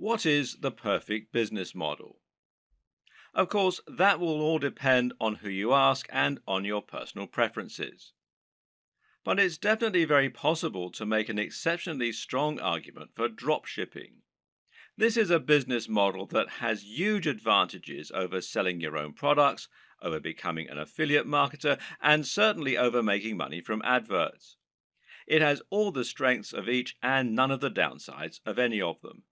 What is the perfect business model? Of course, that will all depend on who you ask and on your personal preferences. But it's definitely very possible to make an exceptionally strong argument for dropshipping. This is a business model that has huge advantages over selling your own products, over becoming an affiliate marketer, and certainly over making money from adverts. It has all the strengths of each and none of the downsides of any of them.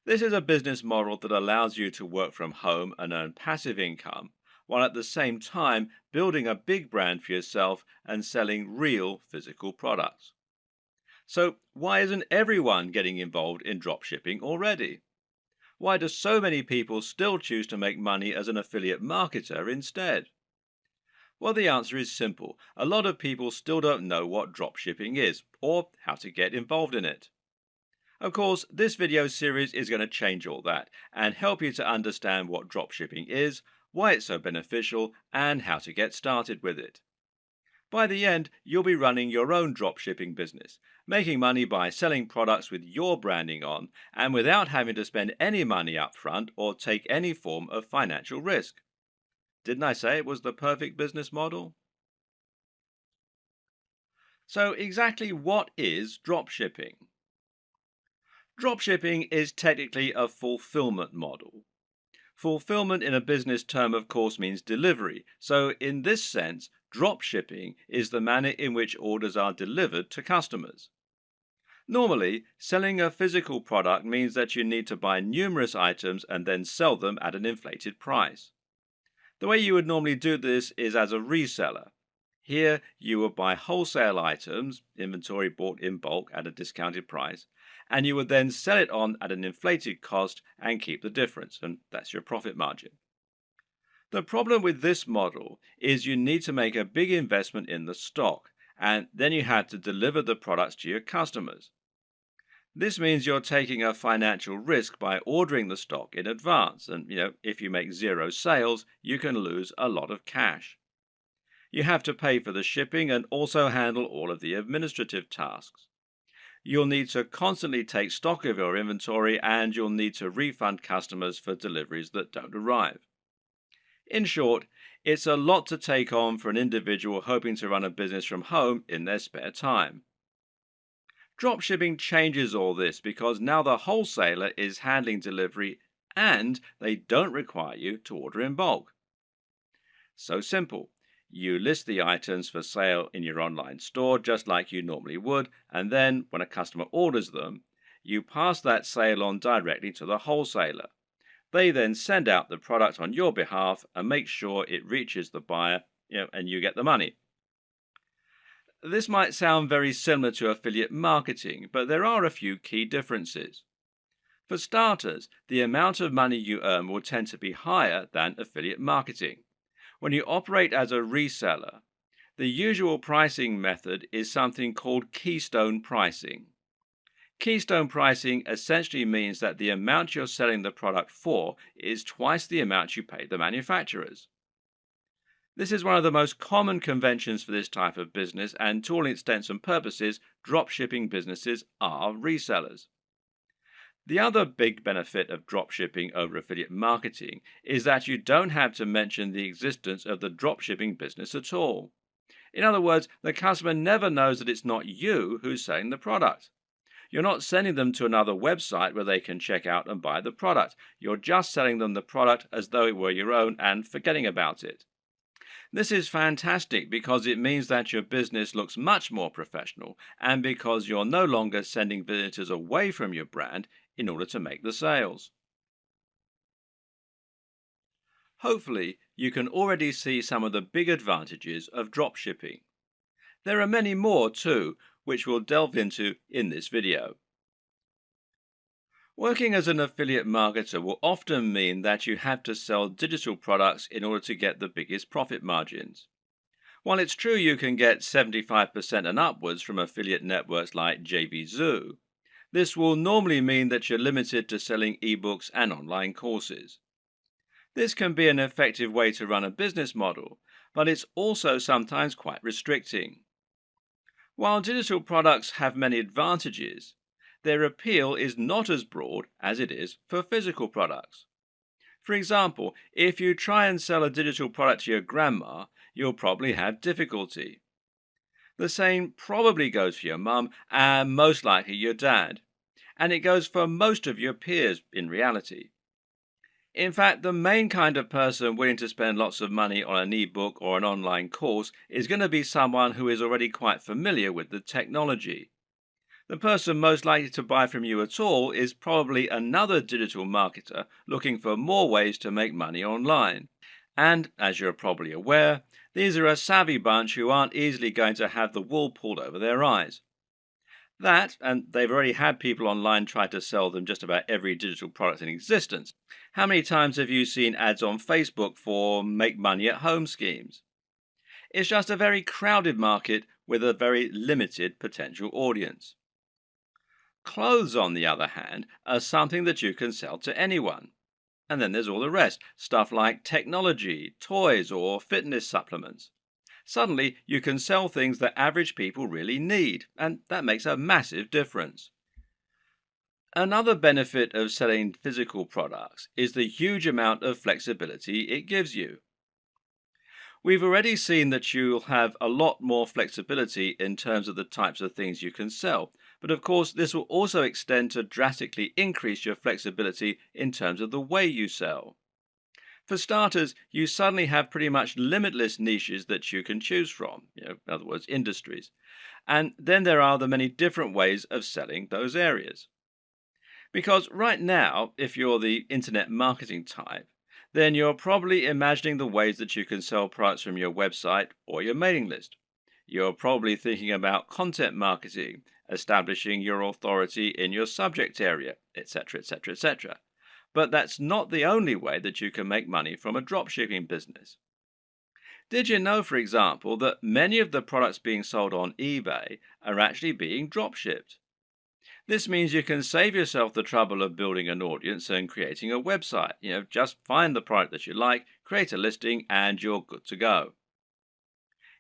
This is a business model that allows you to work from home and earn passive income, while at the same time building a big brand for yourself and selling real physical products. So, why isn't everyone getting involved in dropshipping already? Why do so many people still choose to make money as an affiliate marketer instead? Well, the answer is simple. A lot of people still don't know what dropshipping is or how to get involved in it. Of course, this video series is going to change all that and help you to understand what dropshipping is, why it's so beneficial, and how to get started with it. By the end, you'll be running your own dropshipping business, making money by selling products with your branding on and without having to spend any money up front or take any form of financial risk. Didn't I say it was the perfect business model? So, exactly what is dropshipping? Dropshipping is technically a fulfillment model. Fulfillment in a business term, of course, means delivery. So, in this sense, dropshipping is the manner in which orders are delivered to customers. Normally, selling a physical product means that you need to buy numerous items and then sell them at an inflated price. The way you would normally do this is as a reseller. Here, you would buy wholesale items, inventory bought in bulk at a discounted price, and you would then sell it on at an inflated cost and keep the difference, and that's your profit margin. The problem with this model is you need to make a big investment in the stock, and then you have to deliver the products to your customers. This means you're taking a financial risk by ordering the stock in advance, and if you make zero sales, you can lose a lot of cash. You have to pay for the shipping and also handle all of the administrative tasks. You'll need to constantly take stock of your inventory and you'll need to refund customers for deliveries that don't arrive. In short, it's a lot to take on for an individual hoping to run a business from home in their spare time. Dropshipping changes all this because now the wholesaler is handling delivery and they don't require you to order in bulk. So simple. You list the items for sale in your online store just like you normally would, and then when a customer orders them, you pass that sale on directly to the wholesaler. They then send out the product on your behalf and make sure it reaches the buyer, and you get the money. This might sound very similar to affiliate marketing, but there are a few key differences. For starters, the amount of money you earn will tend to be higher than affiliate marketing. When you operate as a reseller, the usual pricing method is something called keystone pricing. Keystone pricing essentially means that the amount you're selling the product for is twice the amount you pay the manufacturers. This is one of the most common conventions for this type of business, and to all intents and purposes, dropshipping businesses are resellers. The other big benefit of dropshipping over affiliate marketing is that you don't have to mention the existence of the dropshipping business at all. In other words, the customer never knows that it's not you who's selling the product. You're not sending them to another website where they can check out and buy the product. You're just selling them the product as though it were your own and forgetting about it. This is fantastic because it means that your business looks much more professional and because you're no longer sending visitors away from your brand in order to make the sales. Hopefully, you can already see some of the big advantages of dropshipping. There are many more too, which we'll delve into in this video. Working as an affiliate marketer will often mean that you have to sell digital products in order to get the biggest profit margins. While it's true you can get 75% and upwards from affiliate networks like JVZoo, this will normally mean that you're limited to selling ebooks and online courses. This can be an effective way to run a business model, but it's also sometimes quite restricting. While digital products have many advantages, their appeal is not as broad as it is for physical products. For example, if you try and sell a digital product to your grandma, you'll probably have difficulty. The same probably goes for your mum and most likely your dad. And it goes for most of your peers in reality. In fact, the main kind of person willing to spend lots of money on an ebook or an online course is going to be someone who is already quite familiar with the technology. The person most likely to buy from you at all is probably another digital marketer looking for more ways to make money online. And, as you're probably aware, these are a savvy bunch who aren't easily going to have the wool pulled over their eyes. That, and they've already had people online try to sell them just about every digital product in existence. How many times have you seen ads on Facebook for make money at home schemes? It's just a very crowded market with a very limited potential audience. Clothes, on the other hand, are something that you can sell to anyone. And then there's all the rest, stuff like technology, toys, or fitness supplements. Suddenly, you can sell things that average people really need, and that makes a massive difference. Another benefit of selling physical products is the huge amount of flexibility it gives you. We've already seen that you'll have a lot more flexibility in terms of the types of things you can sell, but of course, this will also extend to drastically increase your flexibility in terms of the way you sell. For starters, you suddenly have pretty much limitless niches that you can choose from, in other words, industries. And then there are the many different ways of selling those areas. Because right now, if you're the internet marketing type, then you're probably imagining the ways that you can sell products from your website or your mailing list. You're probably thinking about content marketing, establishing your authority in your subject area, etc., etc., etc. But that's not the only way that you can make money from a dropshipping business. Did you know, for example, that many of the products being sold on eBay are actually being dropshipped? This means you can save yourself the trouble of building an audience and creating a website. Just find the product that you like, create a listing, and you're good to go.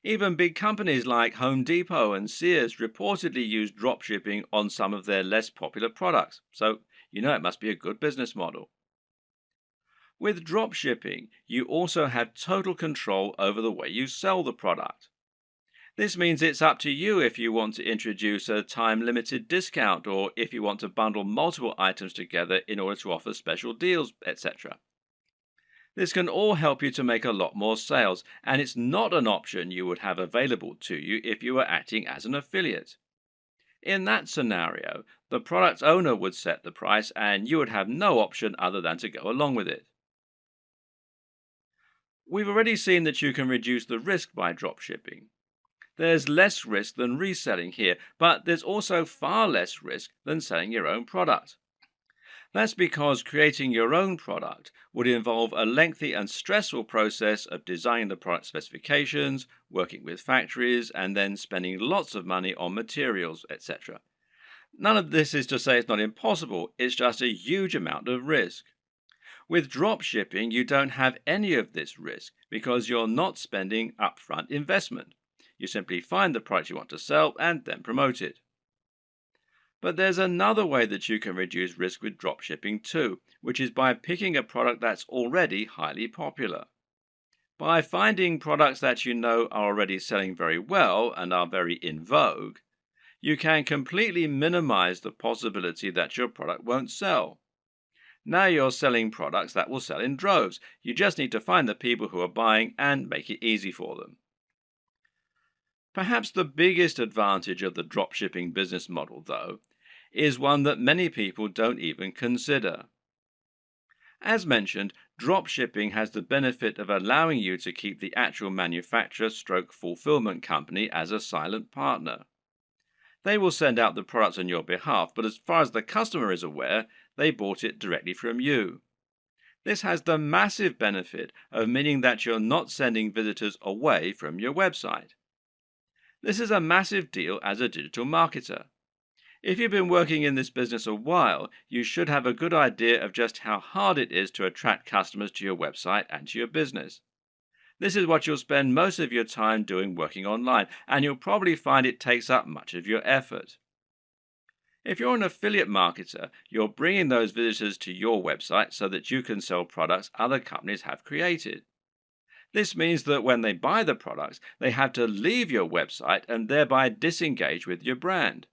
Even big companies like Home Depot and Sears reportedly use dropshipping on some of their less popular products, so it must be a good business model. With dropshipping, you also have total control over the way you sell the product. This means it's up to you if you want to introduce a time-limited discount or if you want to bundle multiple items together in order to offer special deals, etc. This can all help you to make a lot more sales, and it's not an option you would have available to you if you were acting as an affiliate. In that scenario, the product owner would set the price and you would have no option other than to go along with it. We've already seen that you can reduce the risk by dropshipping. There's less risk than reselling here, but there's also far less risk than selling your own product. That's because creating your own product would involve a lengthy and stressful process of designing the product specifications, working with factories, and then spending lots of money on materials, etc. None of this is to say it's not impossible, it's just a huge amount of risk. With dropshipping, you don't have any of this risk because you're not spending upfront investment. You simply find the product you want to sell and then promote it. But there's another way that you can reduce risk with dropshipping too, which is by picking a product that's already highly popular. By finding products that you know are already selling very well and are very in vogue, you can completely minimize the possibility that your product won't sell. Now you're selling products that will sell in droves. You just need to find the people who are buying and make it easy for them. Perhaps the biggest advantage of the dropshipping business model, though, is one that many people don't even consider. As mentioned, dropshipping has the benefit of allowing you to keep the actual manufacturer/fulfillment company as a silent partner. They will send out the products on your behalf, but as far as the customer is aware, they bought it directly from you. This has the massive benefit of meaning that you're not sending visitors away from your website. This is a massive deal as a digital marketer. If you've been working in this business a while, you should have a good idea of just how hard it is to attract customers to your website and to your business. This is what you'll spend most of your time doing working online, and you'll probably find it takes up much of your effort. If you're an affiliate marketer, you're bringing those visitors to your website so that you can sell products other companies have created. This means that when they buy the products, they have to leave your website and thereby disengage with your brand.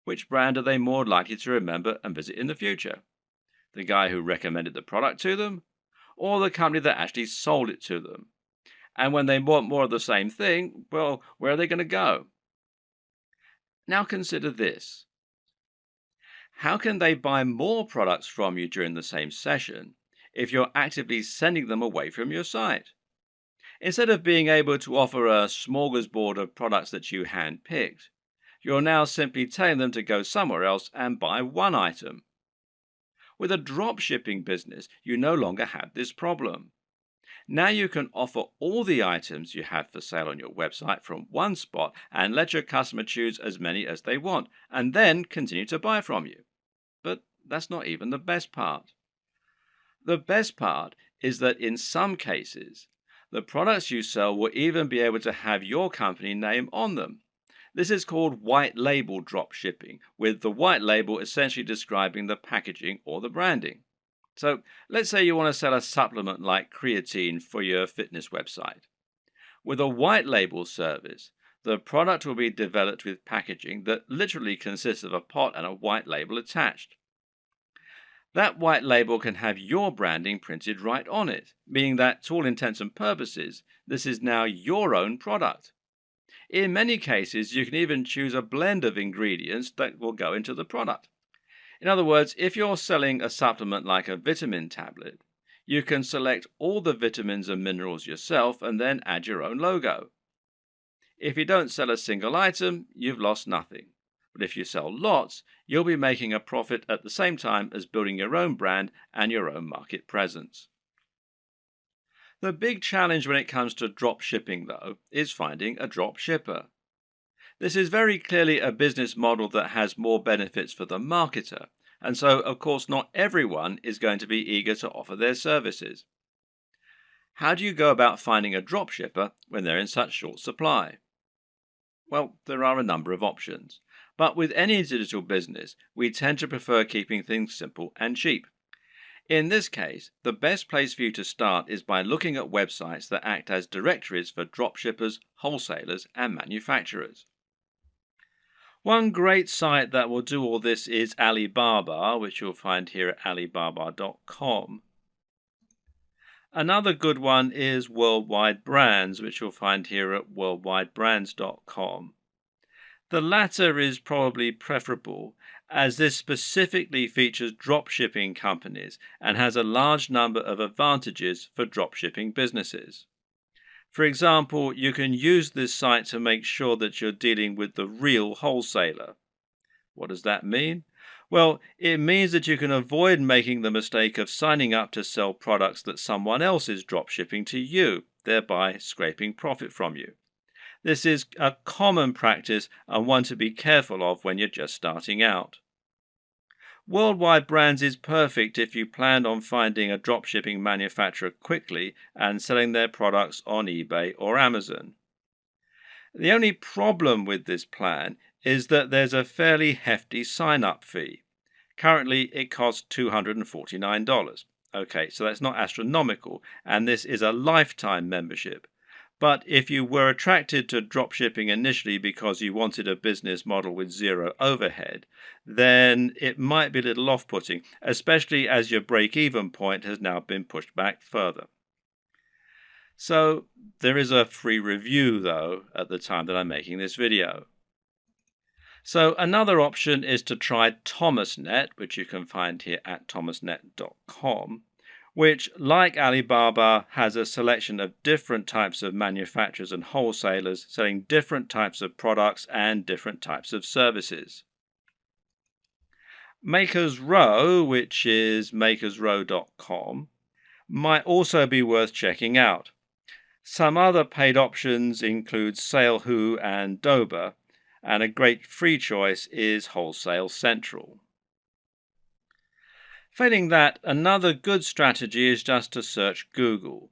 Which brand are they more likely to remember and visit in the future? The guy who recommended the product to them, or the company that actually sold it to them? And when they want more of the same thing, well, where are they going to go? Now consider this. How can they buy more products from you during the same session if you're actively sending them away from your site? Instead of being able to offer a smorgasbord of products that you hand-picked, you're now simply telling them to go somewhere else and buy one item. With a dropshipping business, you no longer have this problem. Now you can offer all the items you have for sale on your website from one spot and let your customer choose as many as they want, and then continue to buy from you. But that's not even the best part. The best part is that in some cases, the products you sell will even be able to have your company name on them. This is called white label drop shipping, with the white label essentially describing the packaging or the branding. So let's say you want to sell a supplement like creatine for your fitness website. With a white label service, the product will be developed with packaging that literally consists of a pot and a white label attached. That white label can have your branding printed right on it, meaning that to all intents and purposes, this is now your own product. In many cases, you can even choose a blend of ingredients that will go into the product. In other words, if you're selling a supplement like a vitamin tablet, you can select all the vitamins and minerals yourself and then add your own logo. If you don't sell a single item, you've lost nothing. But if you sell lots, you'll be making a profit at the same time as building your own brand and your own market presence. The big challenge when it comes to drop shipping, though, is finding a drop shipper. This is very clearly a business model that has more benefits for the marketer, and so, of course, not everyone is going to be eager to offer their services. How do you go about finding a drop shipper when they're in such short supply? Well, there are a number of options, but with any digital business, we tend to prefer keeping things simple and cheap. In this case, the best place for you to start is by looking at websites that act as directories for dropshippers, wholesalers, and manufacturers. One great site that will do all this is Alibaba, which you'll find here at alibaba.com. Another good one is Worldwide Brands, which you'll find here at worldwidebrands.com. The latter is probably preferable, as this specifically features dropshipping companies and has a large number of advantages for dropshipping businesses. For example, you can use this site to make sure that you're dealing with the real wholesaler. What does that mean? Well, it means that you can avoid making the mistake of signing up to sell products that someone else is dropshipping to you, thereby scraping profit from you. This is a common practice and one to be careful of when you're just starting out. Worldwide Brands is perfect if you plan on finding a dropshipping manufacturer quickly and selling their products on eBay or Amazon. The only problem with this plan is that there's a fairly hefty sign-up fee. Currently, it costs $249. Okay, so that's not astronomical, and this is a lifetime membership. But if you were attracted to dropshipping initially because you wanted a business model with zero overhead, then it might be a little off-putting, especially as your break-even point has now been pushed back further. So there is a free review, though, at the time that I'm making this video. So another option is to try Thomasnet, which you can find here at thomasnet.com. which, like Alibaba, has a selection of different types of manufacturers and wholesalers selling different types of products and different types of services. Makers Row, which is makersrow.com, might also be worth checking out. Some other paid options include SaleWho and Doba, and a great free choice is Wholesale Central. Failing that, another good strategy is just to search Google.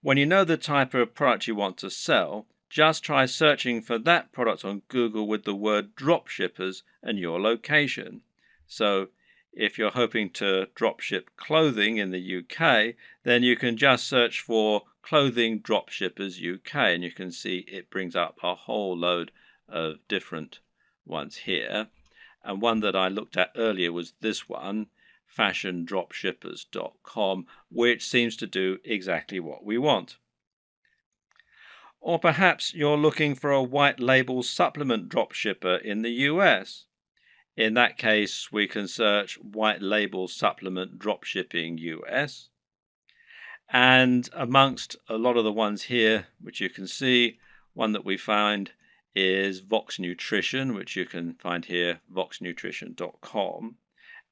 When you know the type of product you want to sell, just try searching for that product on Google with the word dropshippers and your location. So if you're hoping to dropship clothing in the UK, then you can just search for clothing dropshippers UK, and you can see it brings up a whole load of different ones here. And one that I looked at earlier was this one, fashiondropshippers.com, which seems to do exactly what we want. Or perhaps you're looking for a white label supplement dropshipper in the US. In that case, we can search white label supplement dropshipping US. And amongst a lot of the ones here, which you can see, one that we find is Vox Nutrition, which you can find here, voxnutrition.com.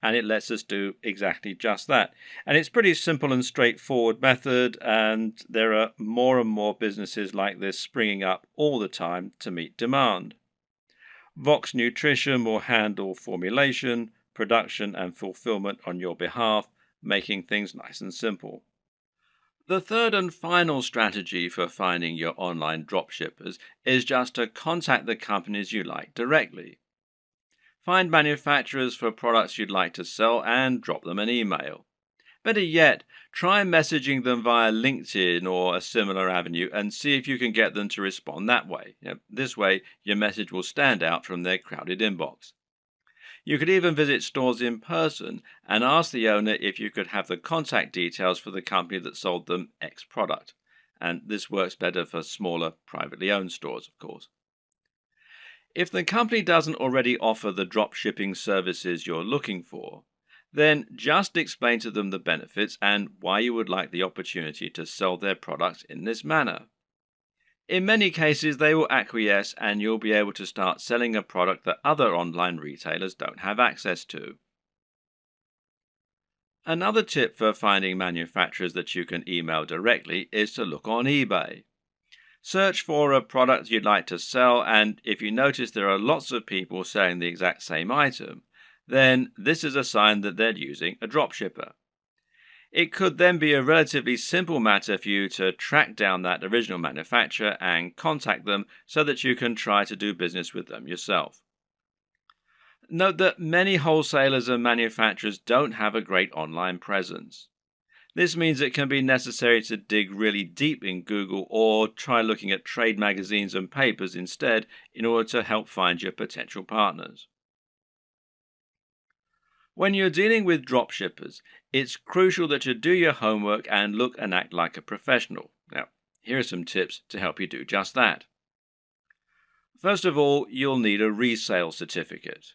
And it lets us do exactly just that. And it's pretty simple and straightforward method, and there are more and more businesses like this springing up all the time to meet demand. Vox Nutrition will handle formulation, production, and fulfillment on your behalf, making things nice and simple. The third and final strategy for finding your online dropshippers is just to contact the companies you like directly. Find manufacturers for products you'd like to sell and drop them an email. Better yet, try messaging them via LinkedIn or a similar avenue and see if you can get them to respond that way. This way, your message will stand out from their crowded inbox. You could even visit stores in person and ask the owner if you could have the contact details for the company that sold them X product. And this works better for smaller, privately owned stores, of course. If the company doesn't already offer the dropshipping services you're looking for, then just explain to them the benefits and why you would like the opportunity to sell their products in this manner. In many cases, they will acquiesce and you'll be able to start selling a product that other online retailers don't have access to. Another tip for finding manufacturers that you can email directly is to look on eBay. Search for a product you'd like to sell, and if you notice there are lots of people selling the exact same item, then this is a sign that they're using a dropshipper. It could then be a relatively simple matter for you to track down that original manufacturer and contact them so that you can try to do business with them yourself. Note that many wholesalers and manufacturers don't have a great online presence. This means it can be necessary to dig really deep in Google or try looking at trade magazines and papers instead in order to help find your potential partners. When you're dealing with dropshippers, it's crucial that you do your homework and look and act like a professional. Now, here are some tips to help you do just that. First of all, you'll need a resale certificate.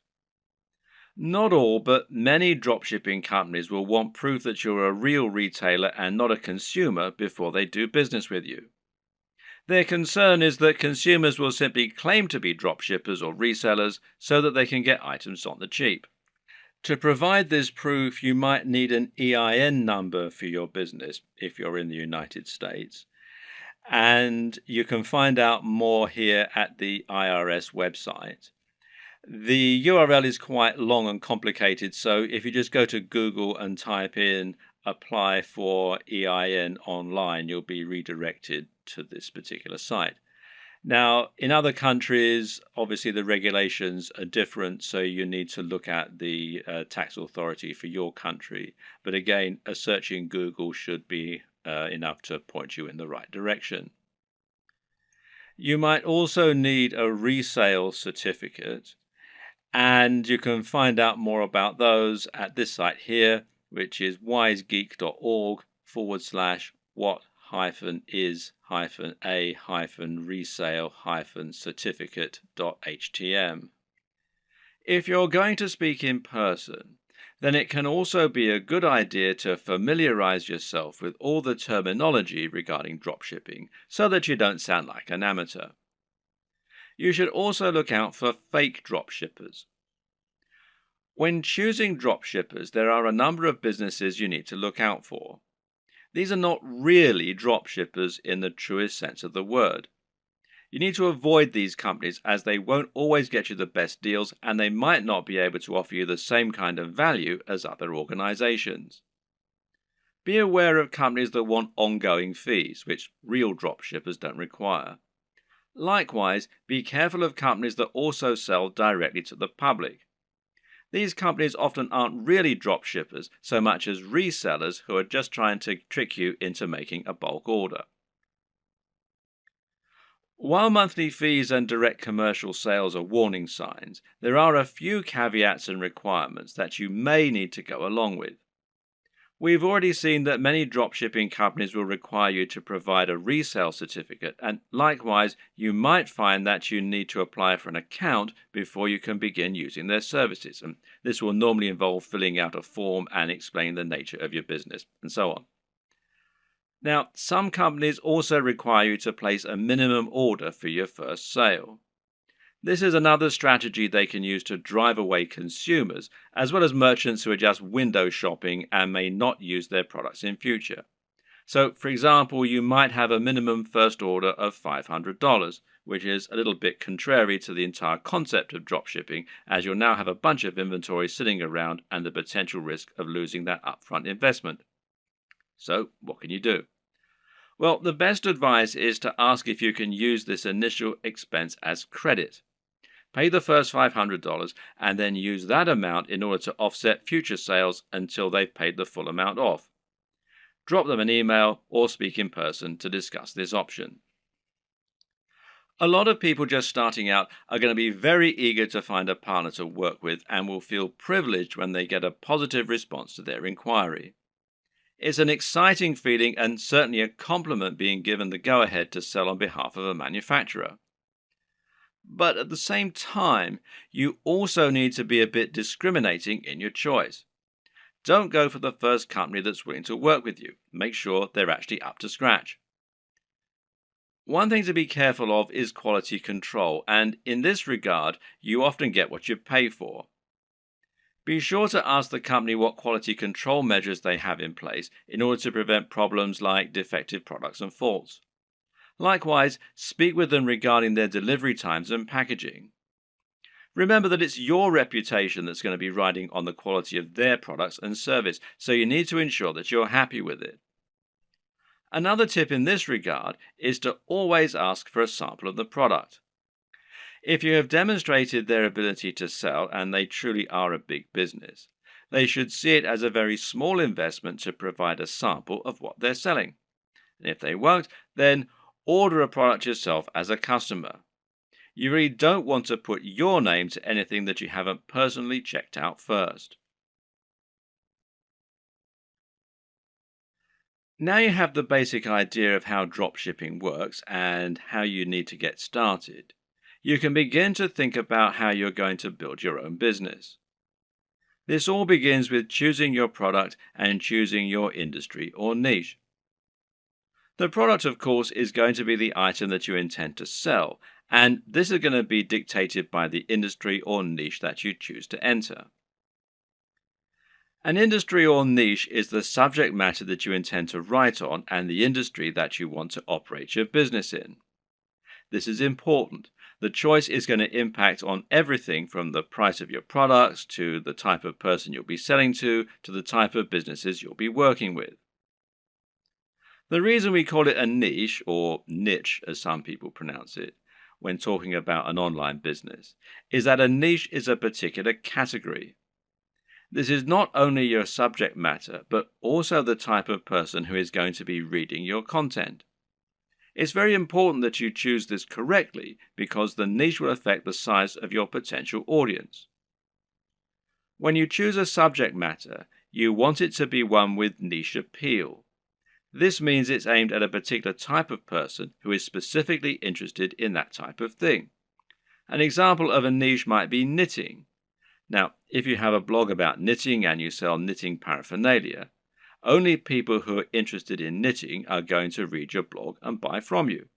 Not all, but many dropshipping companies will want proof that you're a real retailer and not a consumer before they do business with you. Their concern is that consumers will simply claim to be dropshippers or resellers so that they can get items on the cheap. To provide this proof, you might need an EIN number for your business if you're in the United States. And you can find out more here at the IRS website. The URL is quite long and complicated, so if you just go to Google and type in apply for EIN online, you'll be redirected to this particular site. Now, in other countries, obviously the regulations are different, so you need to look at the tax authority for your country. But again, a search in Google should be enough to point you in the right direction. You might also need a resale certificate, and you can find out more about those at this site here, which is wisegeek.org/what-is-a-resale-certificate.htm. If you're going to speak in person, then it can also be a good idea to familiarize yourself with all the terminology regarding dropshipping so that you don't sound like an amateur. You should also look out for fake dropshippers. When choosing dropshippers, there are a number of businesses you need to look out for. These are not really dropshippers in the truest sense of the word. You need to avoid these companies as they won't always get you the best deals and they might not be able to offer you the same kind of value as other organizations. Be aware of companies that want ongoing fees, which real dropshippers don't require. Likewise, be careful of companies that also sell directly to the public. These companies often aren't really drop shippers so much as resellers who are just trying to trick you into making a bulk order. While monthly fees and direct commercial sales are warning signs, there are a few caveats and requirements that you may need to go along with. We've already seen that many dropshipping companies will require you to provide a resale certificate, and likewise, you might find that you need to apply for an account before you can begin using their services. And this will normally involve filling out a form and explaining the nature of your business, and so on. Now, some companies also require you to place a minimum order for your first sale. This is another strategy they can use to drive away consumers, as well as merchants who are just window shopping and may not use their products in future. So, for example, you might have a minimum first order of $500, which is a little bit contrary to the entire concept of dropshipping, as you'll now have a bunch of inventory sitting around and the potential risk of losing that upfront investment. So, what can you do? Well, the best advice is to ask if you can use this initial expense as credit. Pay the first $500 and then use that amount in order to offset future sales until they've paid the full amount off. Drop them an email or speak in person to discuss this option. A lot of people just starting out are going to be very eager to find a partner to work with and will feel privileged when they get a positive response to their inquiry. It's an exciting feeling and certainly a compliment being given the go-ahead to sell on behalf of a manufacturer. But at the same time, you also need to be a bit discriminating in your choice. Don't go for the first company that's willing to work with you. Make sure they're actually up to scratch. One thing to be careful of is quality control, and in this regard, you often get what you pay for. Be sure to ask the company what quality control measures they have in place in order to prevent problems like defective products and faults. Likewise, speak with them regarding their delivery times and packaging. Remember that it's your reputation that's going to be riding on the quality of their products and service, so you need to ensure that you're happy with it. Another tip in this regard is to always ask for a sample of the product. If you have demonstrated their ability to sell and they truly are a big business, they should see it as a very small investment to provide a sample of what they're selling. And if they won't, then order a product yourself as a customer. You really don't want to put your name to anything that you haven't personally checked out first. Now you have the basic idea of how dropshipping works and how you need to get started, you can begin to think about how you're going to build your own business. This all begins with choosing your product and choosing your industry or niche. The product, of course, is going to be the item that you intend to sell, and this is going to be dictated by the industry or niche that you choose to enter. An industry or niche is the subject matter that you intend to write on and the industry that you want to operate your business in. This is important. The choice is going to impact on everything from the price of your products to the type of person you'll be selling to the type of businesses you'll be working with. The reason we call it a niche, or niche as some people pronounce it, when talking about an online business, is that a niche is a particular category. This is not only your subject matter, but also the type of person who is going to be reading your content. It's very important that you choose this correctly because the niche will affect the size of your potential audience. When you choose a subject matter, you want it to be one with niche appeal. This means it's aimed at a particular type of person who is specifically interested in that type of thing. An example of a niche might be knitting. Now, if you have a blog about knitting and you sell knitting paraphernalia, only people who are interested in knitting are going to read your blog and buy from you.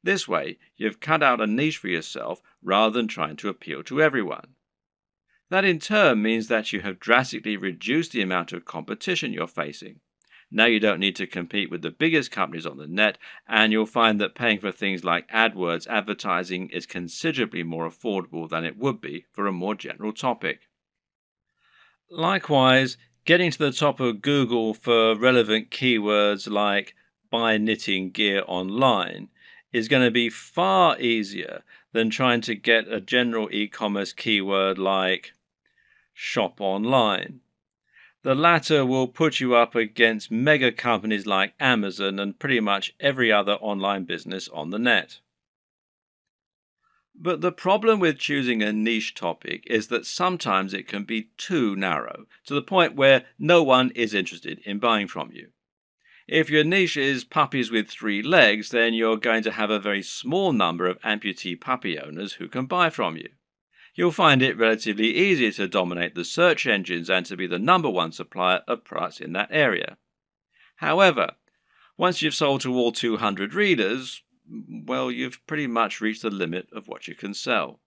This way, you've cut out a niche for yourself rather than trying to appeal to everyone. That in turn means that you have drastically reduced the amount of competition you're facing. Now you don't need to compete with the biggest companies on the net, and you'll find that paying for things like AdWords advertising is considerably more affordable than it would be for a more general topic. Likewise, getting to the top of Google for relevant keywords like buy knitting gear online is going to be far easier than trying to get a general e-commerce keyword like shop online. The latter will put you up against mega companies like Amazon and pretty much every other online business on the net. But the problem with choosing a niche topic is that sometimes it can be too narrow, to the point where no one is interested in buying from you. If your niche is puppies with 3 legs, then you're going to have a very small number of amputee puppy owners who can buy from you. You'll find it relatively easy to dominate the search engines and to be the number one supplier of products in that area. However, once you've sold to all 200 readers, well, you've pretty much reached the limit of what you can sell.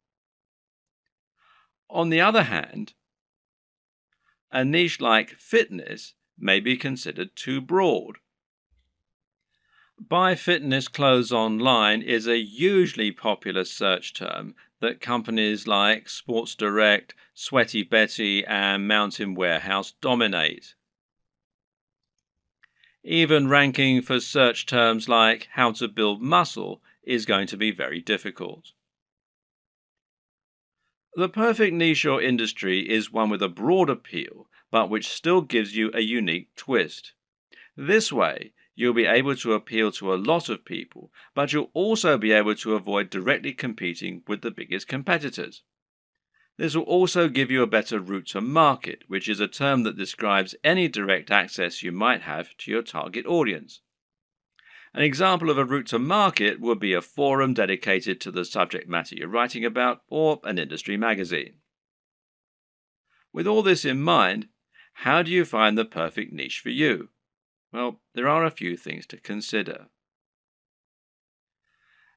On the other hand, a niche like fitness may be considered too broad. Buy fitness clothes online is a hugely popular search term that companies like Sports Direct, Sweaty Betty, and Mountain Warehouse dominate. Even ranking for search terms like how to build muscle is going to be very difficult. The perfect niche or industry is one with a broad appeal, but which still gives you a unique twist. This way, you'll be able to appeal to a lot of people, but you'll also be able to avoid directly competing with the biggest competitors. This will also give you a better route to market, which is a term that describes any direct access you might have to your target audience. An example of a route to market would be a forum dedicated to the subject matter you're writing about, or an industry magazine. With all this in mind, how do you find the perfect niche for you? Well, there are a few things to consider.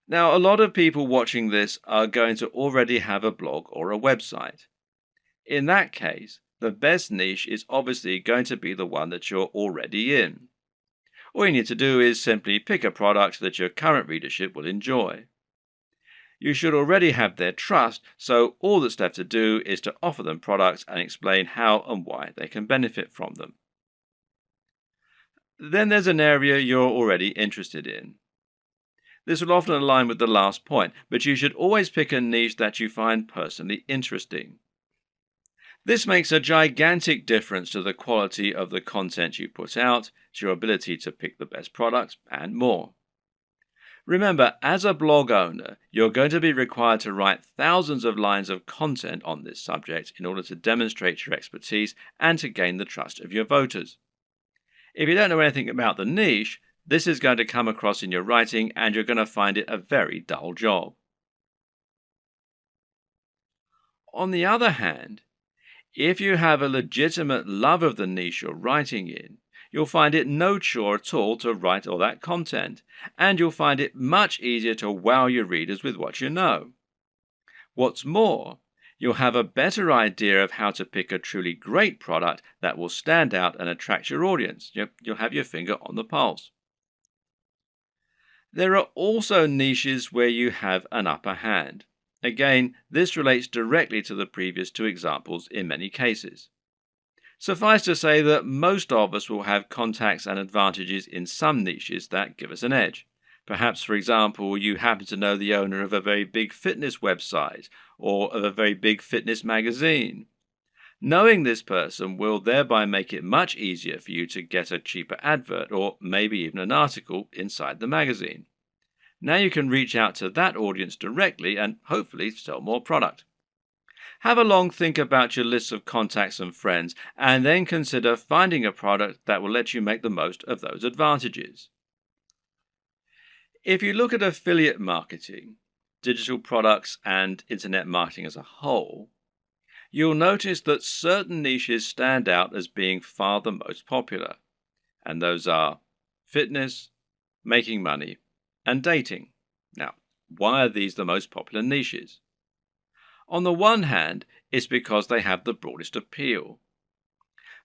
Now, a lot of people watching this are going to already have a blog or a website. In that case, the best niche is obviously going to be the one that you're already in. All you need to do is simply pick a product that your current readership will enjoy. You should already have their trust, so all that's left to do is to offer them products and explain how and why they can benefit from them. Then there's an area you're already interested in. This will often align with the last point, but you should always pick a niche that you find personally interesting. This makes a gigantic difference to the quality of the content you put out, to your ability to pick the best products, and more. Remember, as a blog owner, you're going to be required to write thousands of lines of content on this subject in order to demonstrate your expertise and to gain the trust of your voters. If you don't know anything about the niche, this is going to come across in your writing and you're going to find it a very dull job. On the other hand, if you have a legitimate love of the niche you're writing in, you'll find it no chore at all to write all that content, and you'll find it much easier to wow your readers with what you know. What's more, you'll have a better idea of how to pick a truly great product that will stand out and attract your audience. You'll have your finger on the pulse. There are also niches where you have an upper hand. Again, this relates directly to the previous 2 examples in many cases. Suffice to say that most of us will have contacts and advantages in some niches that give us an edge. Perhaps, for example, you happen to know the owner of a very big fitness website or of a very big fitness magazine. Knowing this person will thereby make it much easier for you to get a cheaper advert or maybe even an article inside the magazine. Now you can reach out to that audience directly and hopefully sell more product. Have a long think about your list of contacts and friends, and then consider finding a product that will let you make the most of those advantages. If you look at affiliate marketing, digital products, and internet marketing as a whole, you'll notice that certain niches stand out as being far the most popular, and those are fitness, making money, and dating. Now, why are these the most popular niches? On the one hand, it's because they have the broadest appeal.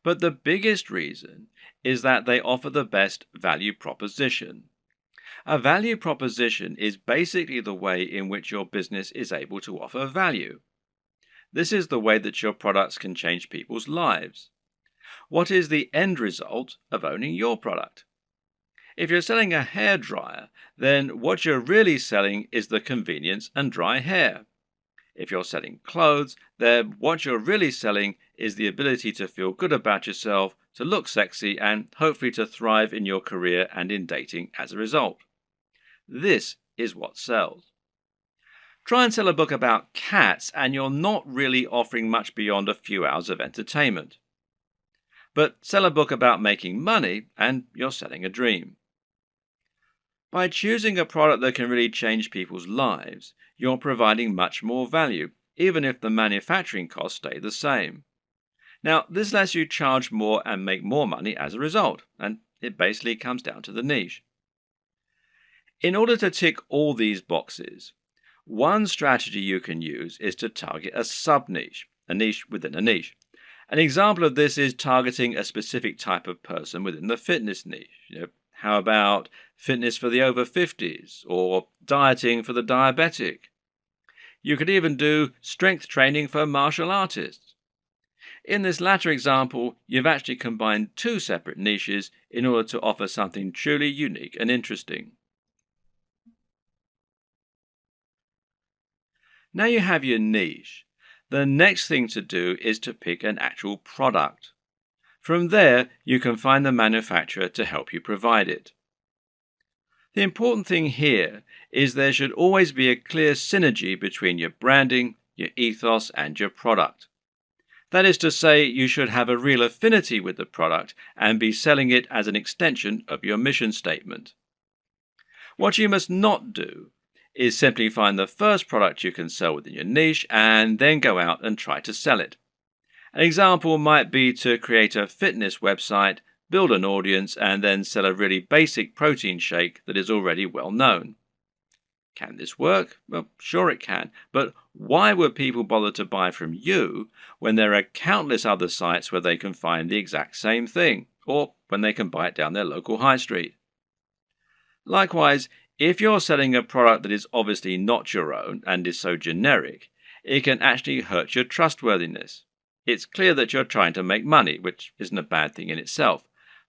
But the biggest reason is that they offer the best value proposition. A value proposition is basically the way in which your business is able to offer value. This is the way that your products can change people's lives. What is the end result of owning your product? If you're selling a hairdryer, then what you're really selling is the convenience and dry hair. If you're selling clothes, then what you're really selling is the ability to feel good about yourself, to look sexy, and hopefully to thrive in your career and in dating as a result. This is what sells. Try and sell a book about cats, and you're not really offering much beyond a few hours of entertainment. But sell a book about making money, and you're selling a dream. By choosing a product that can really change people's lives, you're providing much more value, even if the manufacturing costs stay the same. Now, this lets you charge more and make more money as a result, and it basically comes down to the niche. In order to tick all these boxes, one strategy you can use is to target a sub-niche, a niche within a niche. An example of this is targeting a specific type of person within the fitness niche. How about fitness for the over 50s or dieting for the diabetic? You could even do strength training for martial artists. In this latter example, you've actually combined two separate niches in order to offer something truly unique and interesting. Now you have your niche. The next thing to do is to pick an actual product. From there, you can find the manufacturer to help you provide it. The important thing here is there should always be a clear synergy between your branding, your ethos, and your product. That is to say, you should have a real affinity with the product and be selling it as an extension of your mission statement. What you must not do is simply find the first product you can sell within your niche and then go out and try to sell it. An example might be to create a fitness website, build an audience, and then sell a really basic protein shake that is already well known. Can this work? Well, sure it can, but why would people bother to buy from you when there are countless other sites where they can find the exact same thing, or when they can buy it down their local high street? Likewise, if you're selling a product that is obviously not your own and is so generic, it can actually hurt your trustworthiness. It's clear that you're trying to make money, which isn't a bad thing in itself,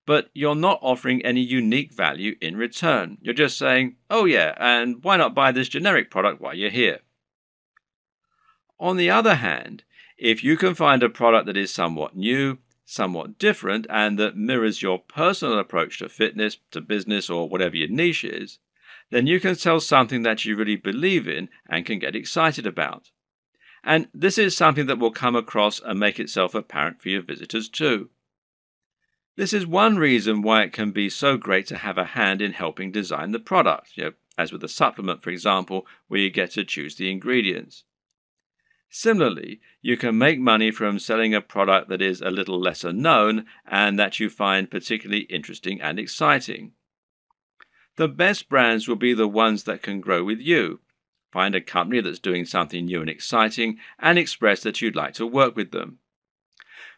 but you're not offering any unique value in return. You're just saying, oh yeah, and why not buy this generic product while you're here? On the other hand, if you can find a product that is somewhat new, somewhat different, and that mirrors your personal approach to fitness, to business, or whatever your niche is, then you can sell something that you really believe in and can get excited about. And this is something that will come across and make itself apparent for your visitors too. This is one reason why it can be so great to have a hand in helping design the product, as with a supplement, for example, where you get to choose the ingredients. Similarly, you can make money from selling a product that is a little lesser known and that you find particularly interesting and exciting. The best brands will be the ones that can grow with you. Find a company that's doing something new and exciting and express that you'd like to work with them.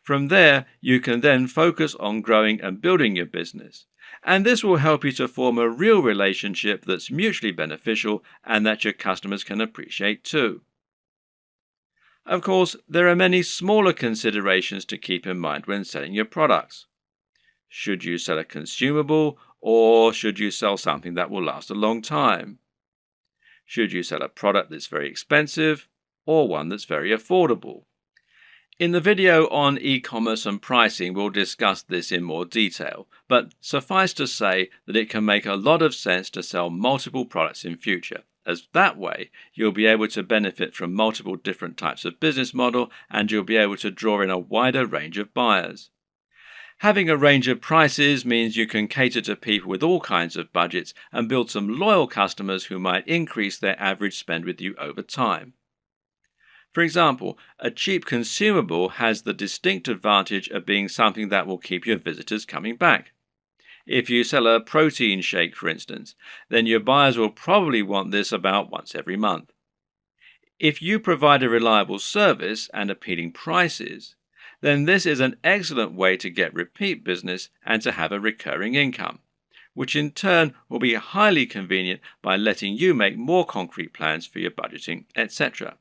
From there, you can then focus on growing and building your business. And this will help you to form a real relationship that's mutually beneficial and that your customers can appreciate too. Of course, there are many smaller considerations to keep in mind when selling your products. Should you sell a consumable, or should you sell something that will last a long time? Should you sell a product that's very expensive, or one that's very affordable? In the video on e-commerce and pricing, we'll discuss this in more detail, but suffice to say that it can make a lot of sense to sell multiple products in future, as that way you'll be able to benefit from multiple different types of business model and you'll be able to draw in a wider range of buyers. Having a range of prices means you can cater to people with all kinds of budgets and build some loyal customers who might increase their average spend with you over time. For example, a cheap consumable has the distinct advantage of being something that will keep your visitors coming back. If you sell a protein shake, for instance, then your buyers will probably want this about once every month. If you provide a reliable service and appealing prices, then this is an excellent way to get repeat business and to have a recurring income, which in turn will be highly convenient by letting you make more concrete plans for your budgeting, etc.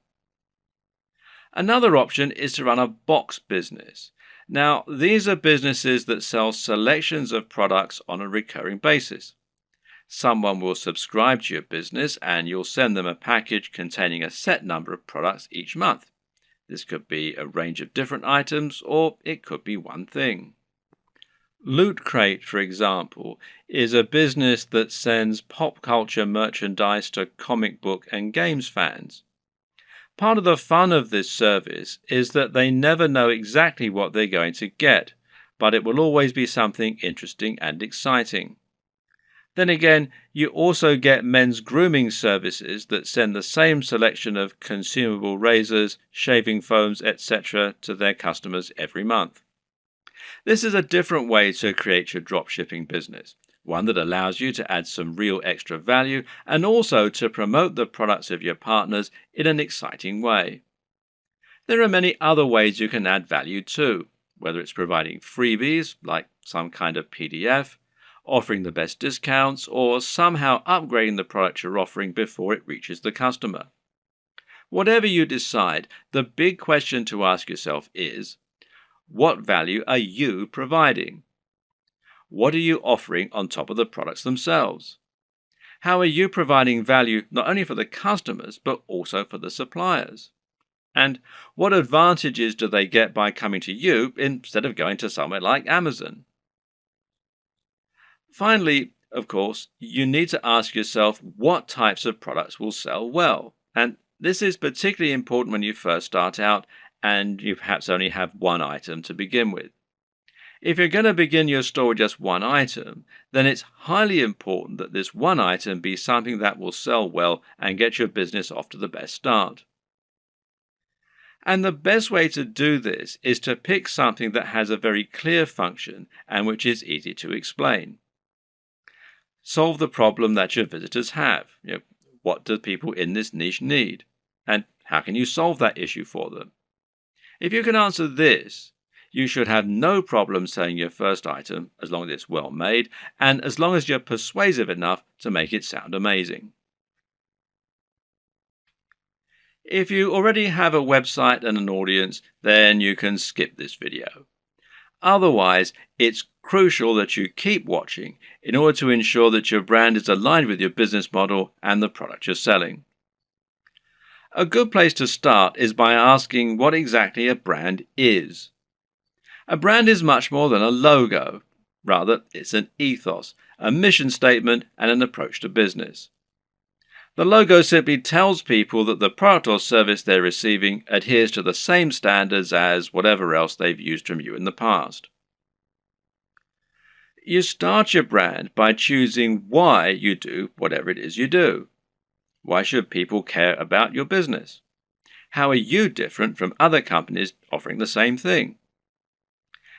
Another option is to run a box business. Now, these are businesses that sell selections of products on a recurring basis. Someone will subscribe to your business and you'll send them a package containing a set number of products each month. This could be a range of different items, or it could be one thing. Loot Crate, for example, is a business that sends pop culture merchandise to comic book and games fans. Part of the fun of this service is that they never know exactly what they're going to get, but it will always be something interesting and exciting. Then again, you also get men's grooming services that send the same selection of consumable razors, shaving foams, etc. to their customers every month. This is a different way to create your dropshipping business, one that allows you to add some real extra value and also to promote the products of your partners in an exciting way. There are many other ways you can add value too, whether it's providing freebies like some kind of PDF, offering the best discounts, or somehow upgrading the product you're offering before it reaches the customer. Whatever you decide, the big question to ask yourself is, what value are you providing? What are you offering on top of the products themselves? How are you providing value not only for the customers, but also for the suppliers? And what advantages do they get by coming to you instead of going to somewhere like Amazon? Finally, of course, you need to ask yourself what types of products will sell well. And this is particularly important when you first start out and you perhaps only have one item to begin with. If you're going to begin your store with just one item, then it's highly important that this one item be something that will sell well and get your business off to the best start. And the best way to do this is to pick something that has a very clear function and which is easy to explain. Solve the problem that your visitors have. What do people in this niche need? And how can you solve that issue for them? If you can answer this, you should have no problem selling your first item as long as it's well made and as long as you're persuasive enough to make it sound amazing. If you already have a website and an audience, then you can skip this video. Otherwise, it's crucial that you keep watching in order to ensure that your brand is aligned with your business model and the product you're selling. A good place to start is by asking what exactly a brand is. A brand is much more than a logo. Rather, it's an ethos, a mission statement, and an approach to business. The logo simply tells people that the product or service they're receiving adheres to the same standards as whatever else they've used from you in the past. You start your brand by choosing why you do whatever it is you do. Why should people care about your business? How are you different from other companies offering the same thing?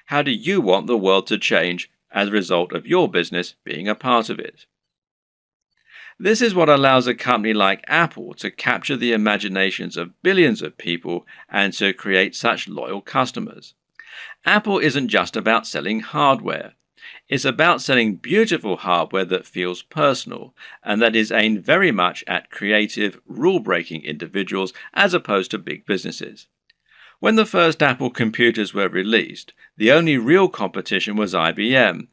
How do you want the world to change as a result of your business being a part of it? This is what allows a company like Apple to capture the imaginations of billions of people and to create such loyal customers. Apple isn't just about selling hardware. It's about selling beautiful hardware that feels personal and that is aimed very much at creative, rule-breaking individuals as opposed to big businesses. When the first Apple computers were released, the only real competition was IBM.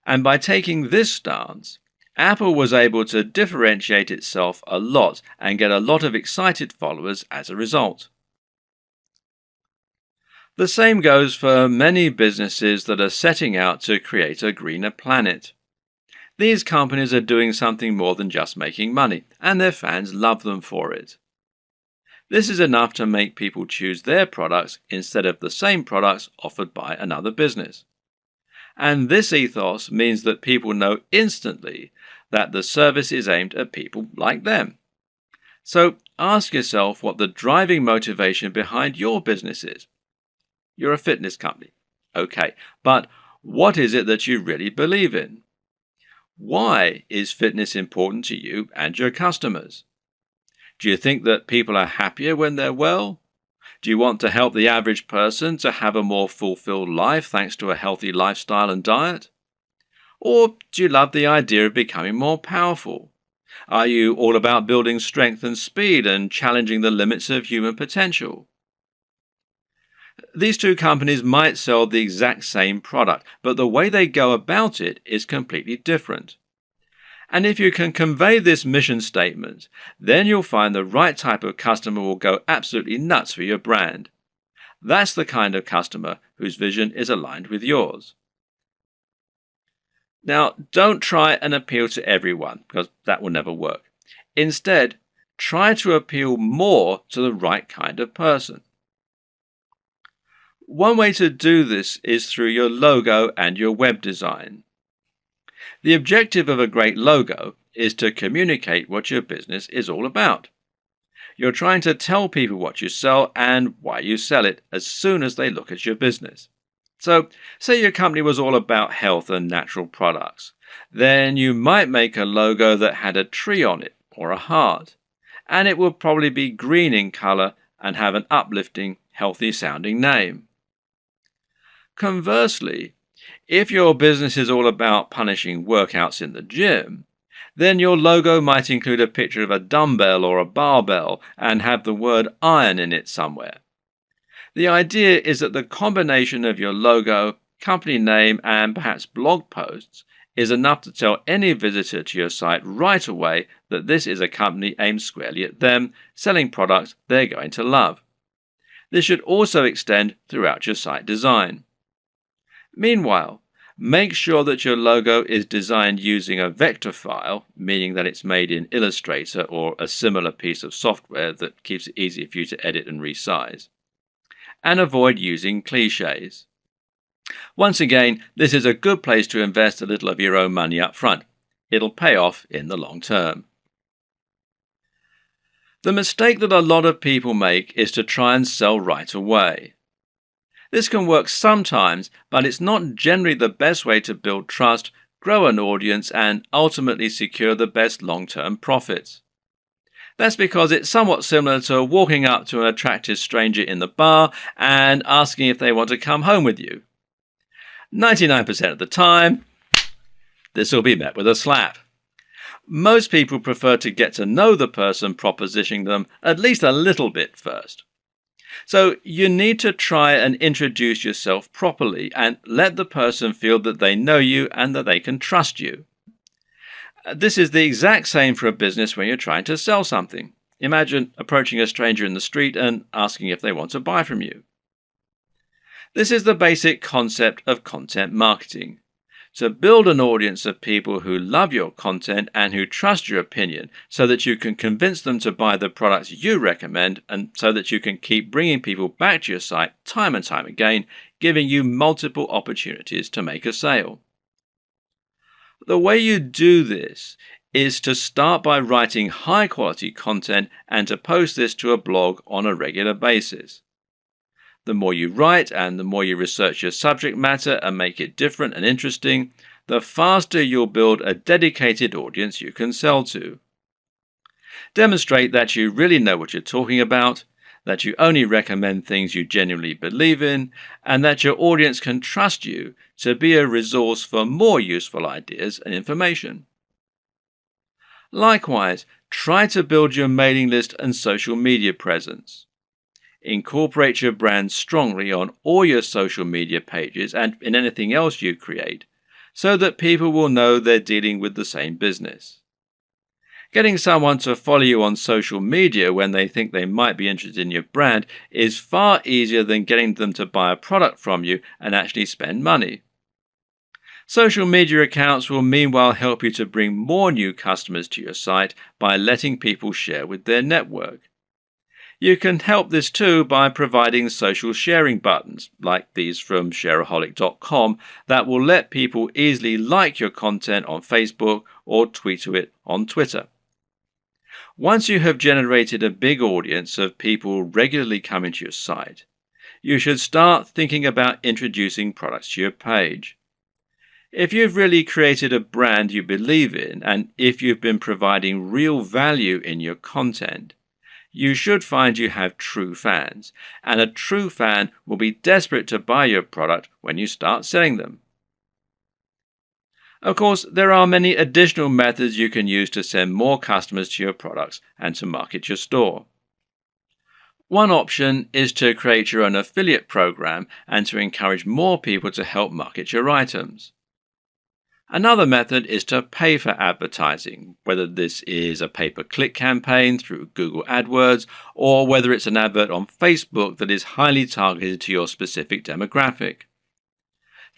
And by taking this stance, Apple was able to differentiate itself a lot and get a lot of excited followers as a result. The same goes for many businesses that are setting out to create a greener planet. These companies are doing something more than just making money, and their fans love them for it. This is enough to make people choose their products instead of the same products offered by another business. And this ethos means that people know instantly that the service is aimed at people like them. So ask yourself what the driving motivation behind your business is. You're a fitness company. Okay, but what is it that you really believe in? Why is fitness important to you and your customers? Do you think that people are happier when they're well? Do you want to help the average person to have a more fulfilled life thanks to a healthy lifestyle and diet? Or do you love the idea of becoming more powerful? Are you all about building strength and speed and challenging the limits of human potential? These two companies might sell the exact same product, but the way they go about it is completely different. And if you can convey this mission statement, then you'll find the right type of customer will go absolutely nuts for your brand. That's the kind of customer whose vision is aligned with yours. Now, don't try and appeal to everyone, because that will never work. Instead, try to appeal more to the right kind of person. One way to do this is through your logo and your web design. The objective of a great logo is to communicate what your business is all about. You're trying to tell people what you sell and why you sell it as soon as they look at your business. So, say your company was all about health and natural products. Then you might make a logo that had a tree on it or a heart, and it would probably be green in color and have an uplifting, healthy sounding name. Conversely, if your business is all about punishing workouts in the gym, then your logo might include a picture of a dumbbell or a barbell and have the word iron in it somewhere. The idea is that the combination of your logo, company name, and perhaps blog posts is enough to tell any visitor to your site right away that this is a company aimed squarely at them, selling products they're going to love. This should also extend throughout your site design. Meanwhile, make sure that your logo is designed using a vector file, meaning that it's made in Illustrator or a similar piece of software that keeps it easy for you to edit and resize. And avoid using cliches. Once again, this is a good place to invest a little of your own money up front. It'll pay off in the long term. The mistake that a lot of people make is to try and sell right away. This can work sometimes, but it's not generally the best way to build trust, grow an audience, and ultimately secure the best long-term profits. That's because it's somewhat similar to walking up to an attractive stranger in the bar and asking if they want to come home with you. 99% of the time, this will be met with a slap. Most people prefer to get to know the person propositioning them at least a little bit first. So you need to try and introduce yourself properly and let the person feel that they know you and that they can trust you. This is the exact same for a business when you're trying to sell something. Imagine approaching a stranger in the street and asking if they want to buy from you. This is the basic concept of content marketing. To build an audience of people who love your content and who trust your opinion so that you can convince them to buy the products you recommend and so that you can keep bringing people back to your site time and time again, giving you multiple opportunities to make a sale. The way you do this is to start by writing high quality content and to post this to a blog on a regular basis. The more you write and the more you research your subject matter and make it different and interesting, the faster you'll build a dedicated audience you can sell to. Demonstrate that you really know what you're talking about, that you only recommend things you genuinely believe in, and that your audience can trust you to be a resource for more useful ideas and information. Likewise, try to build your mailing list and social media presence. Incorporate your brand strongly on all your social media pages and in anything else you create, so that people will know they're dealing with the same business. Getting someone to follow you on social media when they think they might be interested in your brand is far easier than getting them to buy a product from you and actually spend money. Social media accounts will meanwhile help you to bring more new customers to your site by letting people share with their network. You can help this too by providing social sharing buttons, like these from shareaholic.com, that will let people easily like your content on Facebook or tweet to it on Twitter. Once you have generated a big audience of people regularly coming to your site, you should start thinking about introducing products to your page. If you've really created a brand you believe in, and if you've been providing real value in your content, you should find you have true fans, and a true fan will be desperate to buy your product when you start selling them. Of course, there are many additional methods you can use to send more customers to your products and to market your store. One option is to create your own affiliate program and to encourage more people to help market your items. Another method is to pay for advertising, whether this is a pay-per-click campaign through Google AdWords or whether it's an advert on Facebook that is highly targeted to your specific demographic.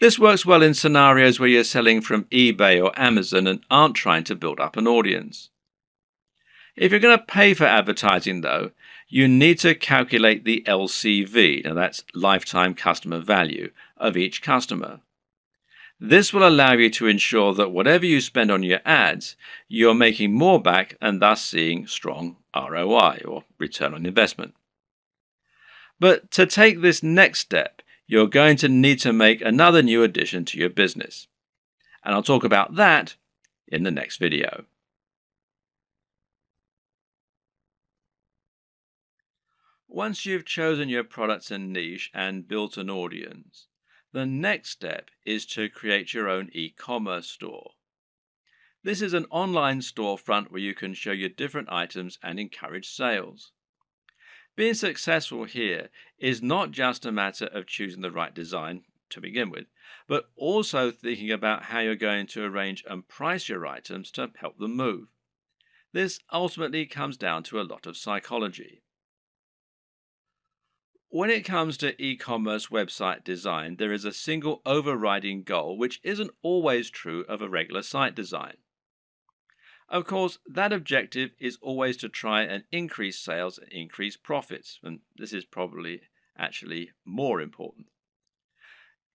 This works well in scenarios where you're selling from eBay or Amazon and aren't trying to build up an audience. If you're going to pay for advertising, though, you need to calculate the LCV, now that's lifetime customer value, of each customer. This will allow you to ensure that whatever you spend on your ads, you're making more back and thus seeing strong ROI or return on investment. But to take this next step, you're going to need to make another new addition to your business. And I'll talk about that in the next video. Once you've chosen your products and niche and built an audience, the next step is to create your own e-commerce store. This is an online storefront where you can show your different items and encourage sales. Being successful here is not just a matter of choosing the right design to begin with, but also thinking about how you're going to arrange and price your items to help them move. This ultimately comes down to a lot of psychology. When it comes to e-commerce website design, there is a single overriding goal which isn't always true of a regular site design. Of course, that objective is always to try and increase sales and increase profits, and this is probably actually more important.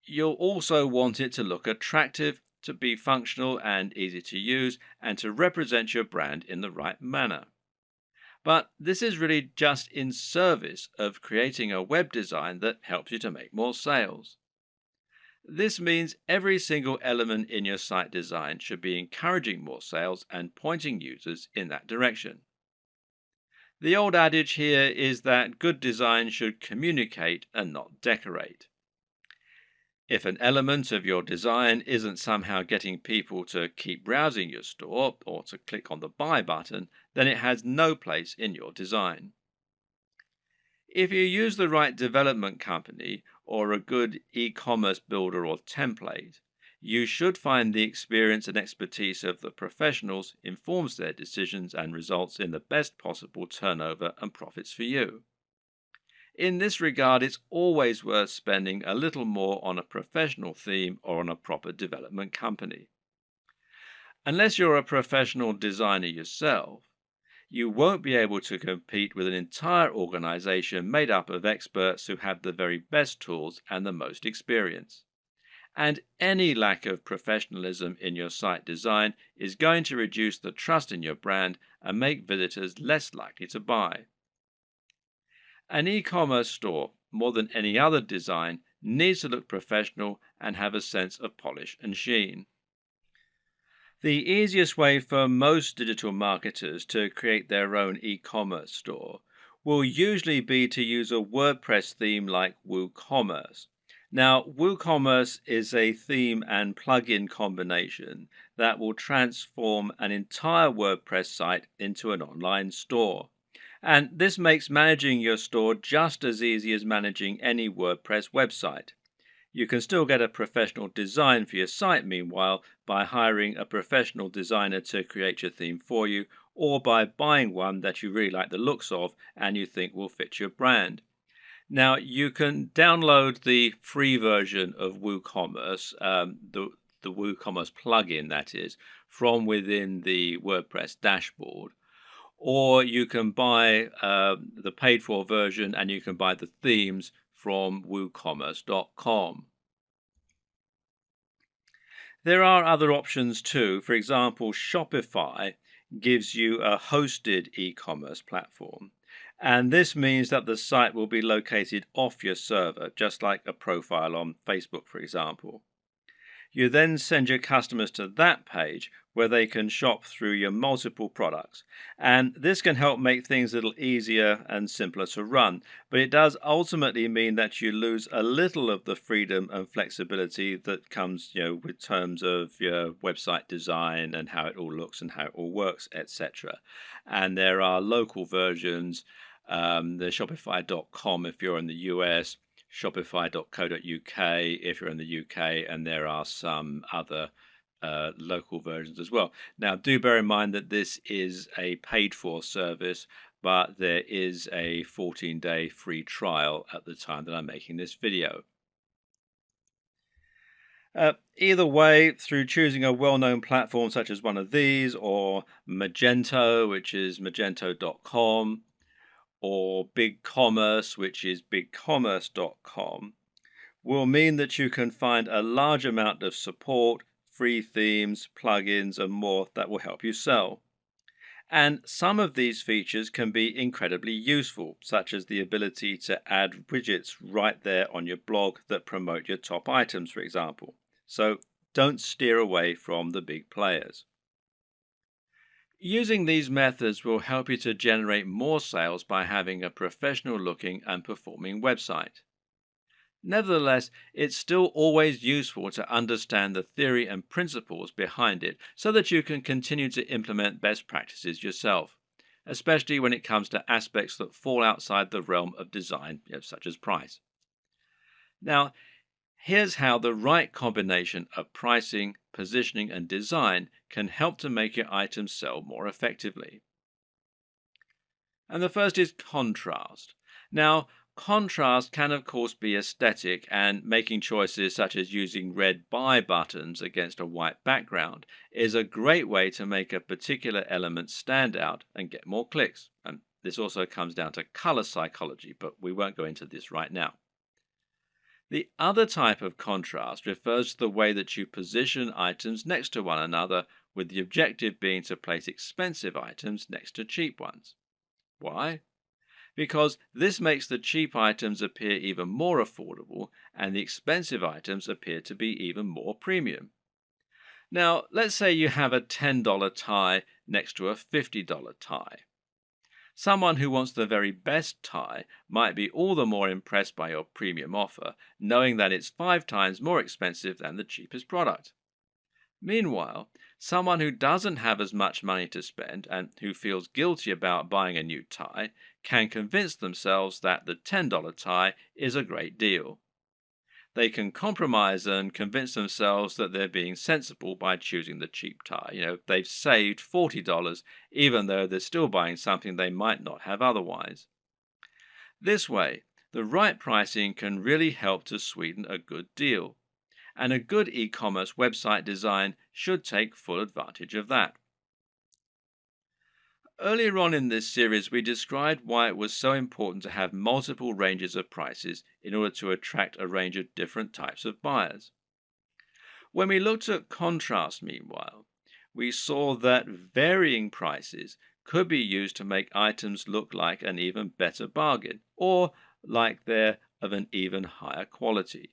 You'll also want it to look attractive, to be functional and easy to use, and to represent your brand in the right manner. But this is really just in service of creating a web design that helps you to make more sales. This means every single element in your site design should be encouraging more sales and pointing users in that direction. The old adage here is that good design should communicate and not decorate. If an element of your design isn't somehow getting people to keep browsing your store or to click on the buy button, then it has no place in your design. If you use the right development company or a good e-commerce builder or template, you should find the experience and expertise of the professionals informs their decisions and results in the best possible turnover and profits for you. In this regard, it's always worth spending a little more on a professional theme or on a proper development company. Unless you're a professional designer yourself, you won't be able to compete with an entire organization made up of experts who have the very best tools and the most experience. And any lack of professionalism in your site design is going to reduce the trust in your brand and make visitors less likely to buy. An e-commerce store, more than any other design, needs to look professional and have a sense of polish and sheen. The easiest way for most digital marketers to create their own e-commerce store will usually be to use a WordPress theme like WooCommerce. Now, WooCommerce is a theme and plugin combination that will transform an entire WordPress site into an online store. And this makes managing your store just as easy as managing any WordPress website. You can still get a professional design for your site, meanwhile, by hiring a professional designer to create your theme for you, or by buying one that you really like the looks of and you think will fit your brand. Now, you can download the free version of WooCommerce, the WooCommerce plugin, that is, from within the WordPress dashboard. Or you can buy the paid-for version and you can buy the themes from woocommerce.com. There are other options too. For example, Shopify gives you a hosted e-commerce platform. And this means that the site will be located off your server, just like a profile on Facebook, for example. You then send your customers to that page where they can shop through your multiple products. And this can help make things a little easier and simpler to run. But it does ultimately mean that you lose a little of the freedom and flexibility that comes, with terms of your website design and how it all looks and how it all works, etc. And there are local versions, the Shopify.com if you're in the US, Shopify.co.uk if you're in the UK, and there are some other local versions as well. Now, do bear in mind that this is a paid for service, but there is a 14-day free trial at the time that I'm making this video. Either way, through choosing a well-known platform such as one of these, or Magento, which is magento.com, or BigCommerce, which is bigcommerce.com, will mean that you can find a large amount of support, free themes, plugins, and more that will help you sell. And some of these features can be incredibly useful, such as the ability to add widgets right there on your blog that promote your top items, for example. So don't steer away from the big players. Using these methods will help you to generate more sales by having a professional looking and performing website. Nevertheless, it's still always useful to understand the theory and principles behind it so that you can continue to implement best practices yourself, especially when it comes to aspects that fall outside the realm of design, such as price. Now, here's how the right combination of pricing, positioning, and design can help to make your items sell more effectively. And the first is contrast. Now, contrast can, of course, be aesthetic, and making choices such as using red buy buttons against a white background is a great way to make a particular element stand out and get more clicks. And this also comes down to color psychology, but we won't go into this right now. The other type of contrast refers to the way that you position items next to one another, with the objective being to place expensive items next to cheap ones. Why? Because this makes the cheap items appear even more affordable and the expensive items appear to be even more premium. Now, let's say you have a $10 tie next to a $50 tie. Someone who wants the very best tie might be all the more impressed by your premium offer, knowing that it's 5 times more expensive than the cheapest product. Meanwhile, someone who doesn't have as much money to spend and who feels guilty about buying a new tie can convince themselves that the $10 tie is a great deal. They can compromise and convince themselves that they're being sensible by choosing the cheap tie. They've saved $40 even though they're still buying something they might not have otherwise. This way, the right pricing can really help to sweeten a good deal. And a good e-commerce website design should take full advantage of that. Earlier on in this series, we described why it was so important to have multiple ranges of prices in order to attract a range of different types of buyers. When we looked at contrast, meanwhile, we saw that varying prices could be used to make items look like an even better bargain, or like they're of an even higher quality.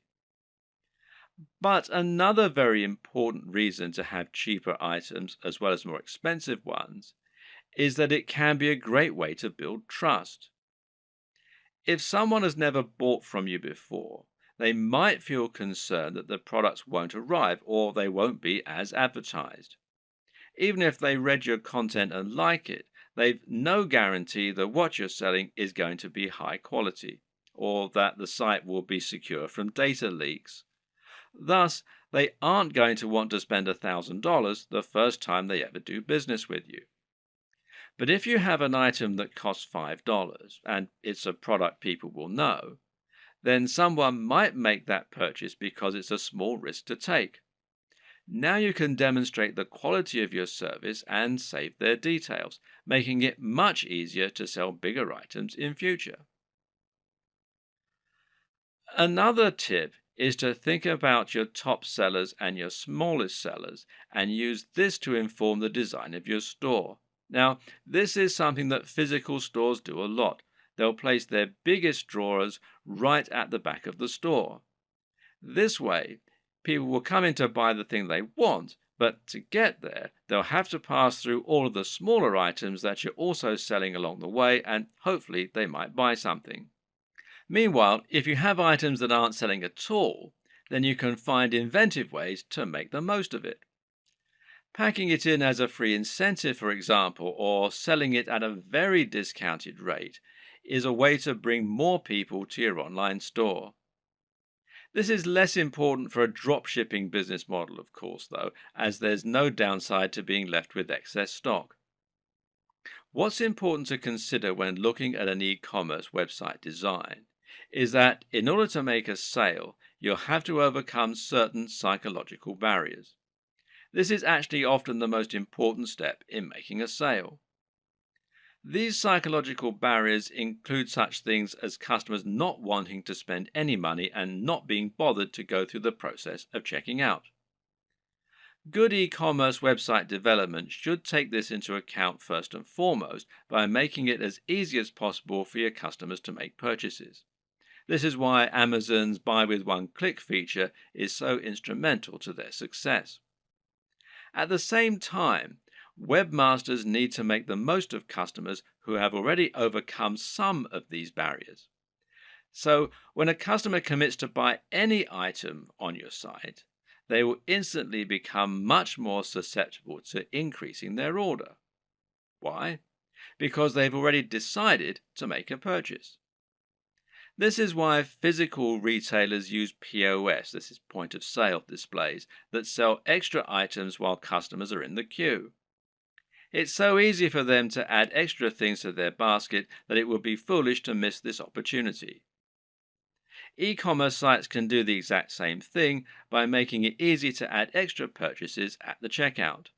But another very important reason to have cheaper items as well as more expensive ones is that it can be a great way to build trust. If someone has never bought from you before, they might feel concerned that the products won't arrive or they won't be as advertised. Even if they read your content and like it, they've no guarantee that what you're selling is going to be high quality, or that the site will be secure from data leaks. Thus, they aren't going to want to spend $1,000 the first time they ever do business with you. But if you have an item that costs $5 and it's a product people will know, then someone might make that purchase because it's a small risk to take. Now you can demonstrate the quality of your service and save their details, making it much easier to sell bigger items in future. Another tip is to think about your top sellers and your smallest sellers and use this to inform the design of your store. Now, this is something that physical stores do a lot. They'll place their biggest drawers right at the back of the store. This way, people will come in to buy the thing they want, but to get there, they'll have to pass through all of the smaller items that you're also selling along the way, and hopefully they might buy something. Meanwhile, if you have items that aren't selling at all, then you can find inventive ways to make the most of it. Packing it in as a free incentive, for example, or selling it at a very discounted rate is a way to bring more people to your online store. This is less important for a dropshipping business model, of course, though, as there's no downside to being left with excess stock. What's important to consider when looking at an e-commerce website design is that in order to make a sale, you'll have to overcome certain psychological barriers. This is actually often the most important step in making a sale. These psychological barriers include such things as customers not wanting to spend any money and not being bothered to go through the process of checking out. Good e-commerce website development should take this into account first and foremost by making it as easy as possible for your customers to make purchases. This is why Amazon's buy with one click feature is so instrumental to their success. At the same time, webmasters need to make the most of customers who have already overcome some of these barriers. So, when a customer commits to buy any item on your site, they will instantly become much more susceptible to increasing their order. Why? Because they've already decided to make a purchase. This is why physical retailers use POS, this is point of sale displays, that sell extra items while customers are in the queue. It's so easy for them to add extra things to their basket that it would be foolish to miss this opportunity. E-commerce sites can do the exact same thing by making it easy to add extra purchases at the checkout.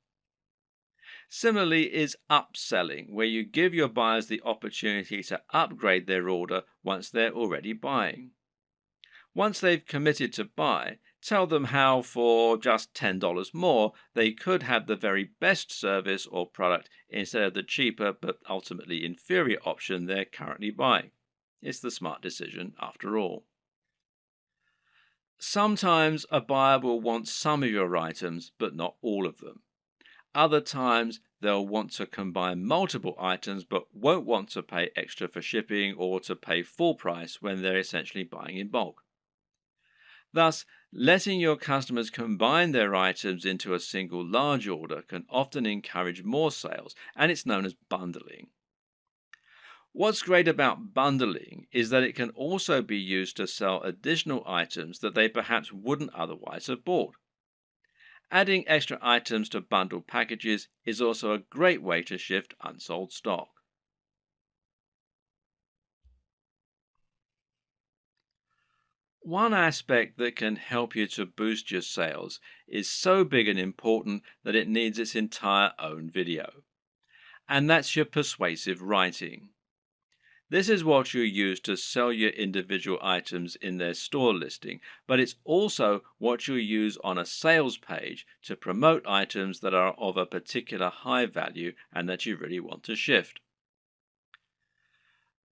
Similarly is upselling, where you give your buyers the opportunity to upgrade their order once they're already buying. Once they've committed to buy, tell them how for just $10 more they could have the very best service or product instead of the cheaper but ultimately inferior option they're currently buying. It's the smart decision after all. Sometimes a buyer will want some of your items, but not all of them. Other times they'll want to combine multiple items, but won't want to pay extra for shipping or to pay full price when they're essentially buying in bulk. Thus, letting your customers combine their items into a single large order can often encourage more sales, and it's known as bundling. What's great about bundling is that it can also be used to sell additional items that they perhaps wouldn't otherwise have bought. Adding extra items to bundled packages is also a great way to shift unsold stock. One aspect that can help you to boost your sales is so big and important that it needs its entire own video. And that's your persuasive writing. This is what you use to sell your individual items in their store listing, but it's also what you use on a sales page to promote items that are of a particular high value and that you really want to shift.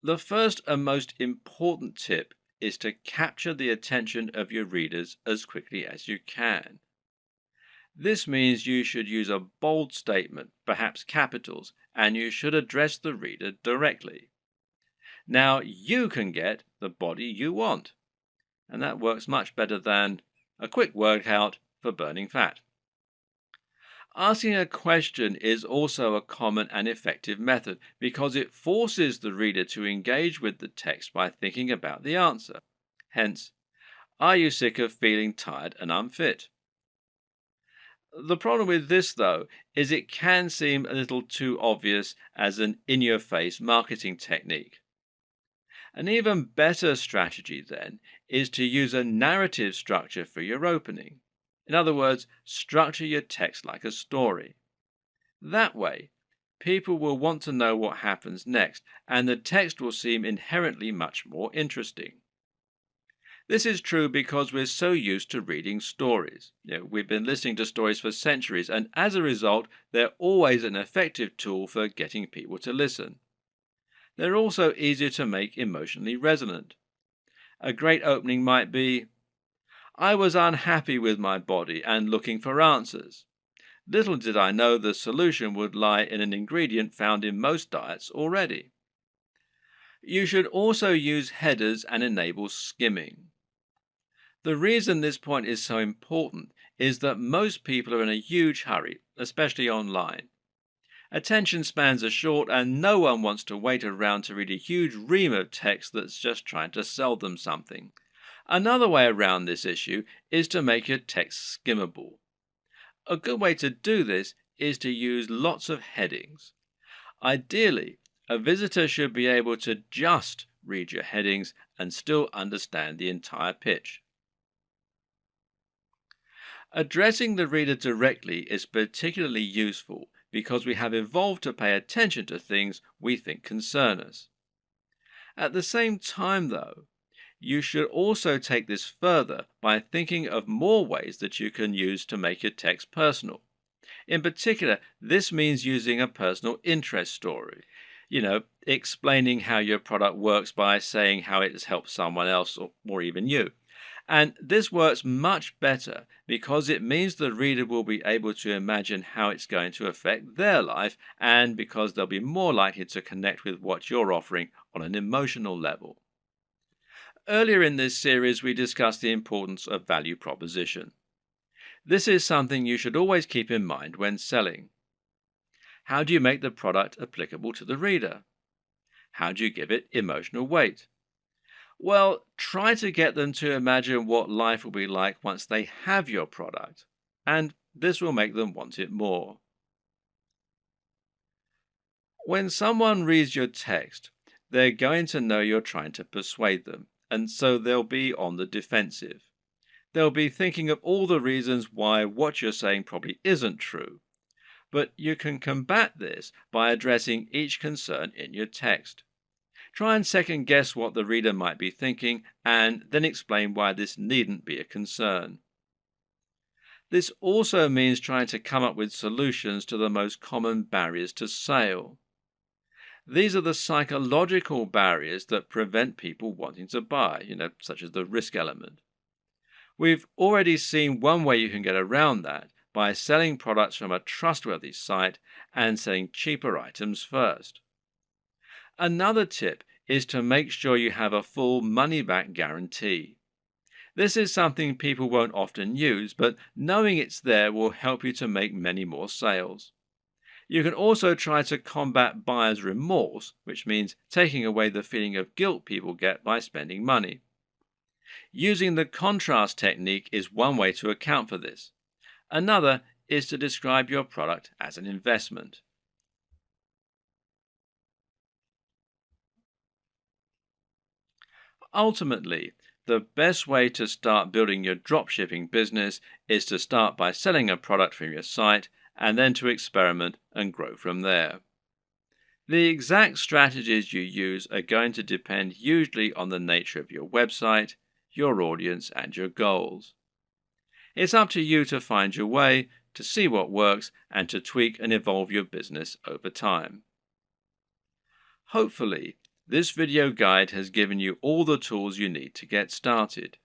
The first and most important tip is to capture the attention of your readers as quickly as you can. This means you should use a bold statement, perhaps capitals, and you should address the reader directly. Now you can get the body you want, and that works much better than a quick workout for burning fat. Asking a question is also a common and effective method because it forces the reader to engage with the text by thinking about the answer. Hence, are you sick of feeling tired and unfit? The problem with this, though, is it can seem a little too obvious as an in-your-face marketing technique. An even better strategy, then, is to use a narrative structure for your opening. In other words, structure your text like a story. That way, people will want to know what happens next, and the text will seem inherently much more interesting. This is true because we're so used to reading stories. We've been listening to stories for centuries, and as a result, they're always an effective tool for getting people to listen. They're also easier to make emotionally resonant. A great opening might be, I was unhappy with my body and looking for answers. Little did I know the solution would lie in an ingredient found in most diets already. You should also use headers and enable skimming. The reason this point is so important is that most people are in a huge hurry, especially online. Attention spans are short and no one wants to wait around to read a huge ream of text that's just trying to sell them something. Another way around this issue is to make your text skimmable. A good way to do this is to use lots of headings. Ideally, a visitor should be able to just read your headings and still understand the entire pitch. Addressing the reader directly is particularly useful because we have evolved to pay attention to things we think concern us. At the same time, though, you should also take this further by thinking of more ways that you can use to make your text personal. In particular, this means using a personal interest story. Explaining how your product works by saying how it has helped someone else or even you. And this works much better because it means the reader will be able to imagine how it's going to affect their life, and because they'll be more likely to connect with what you're offering on an emotional level. Earlier in this series, we discussed the importance of value proposition. This is something you should always keep in mind when selling. How do you make the product applicable to the reader? How do you give it emotional weight? Well, try to get them to imagine what life will be like once they have your product, and this will make them want it more. When someone reads your text, they're going to know you're trying to persuade them, and so they'll be on the defensive. They'll be thinking of all the reasons why what you're saying probably isn't true. But you can combat this by addressing each concern in your text. Try and second guess what the reader might be thinking, and then explain why this needn't be a concern. This also means trying to come up with solutions to the most common barriers to sale. These are the psychological barriers that prevent people wanting to buy, such as the risk element. We've already seen one way you can get around that by selling products from a trustworthy site and selling cheaper items first. Another tip is to make sure you have a full money-back guarantee. This is something people won't often use, but knowing it's there will help you to make many more sales. You can also try to combat buyer's remorse, which means taking away the feeling of guilt people get by spending money. Using the contrast technique is one way to account for this. Another is to describe your product as an investment. Ultimately, the best way to start building your dropshipping business is to start by selling a product from your site and then to experiment and grow from there. The exact strategies you use are going to depend usually on the nature of your website, your audience, and your goals. It's up to you to find your way, to see what works, and to tweak and evolve your business over time. Hopefully, this video guide has given you all the tools you need to get started.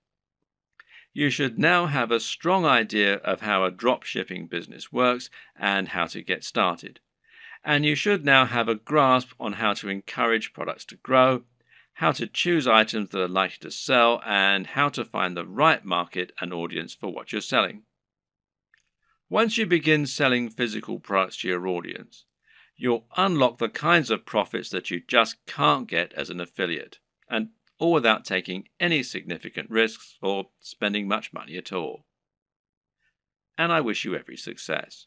You should now have a strong idea of how a dropshipping business works and how to get started. And you should now have a grasp on how to encourage products to grow, how to choose items that are likely to sell, and how to find the right market and audience for what you're selling. Once you begin selling physical products to your audience, you'll unlock the kinds of profits that you just can't get as an affiliate, and all without taking any significant risks or spending much money at all. And I wish you every success.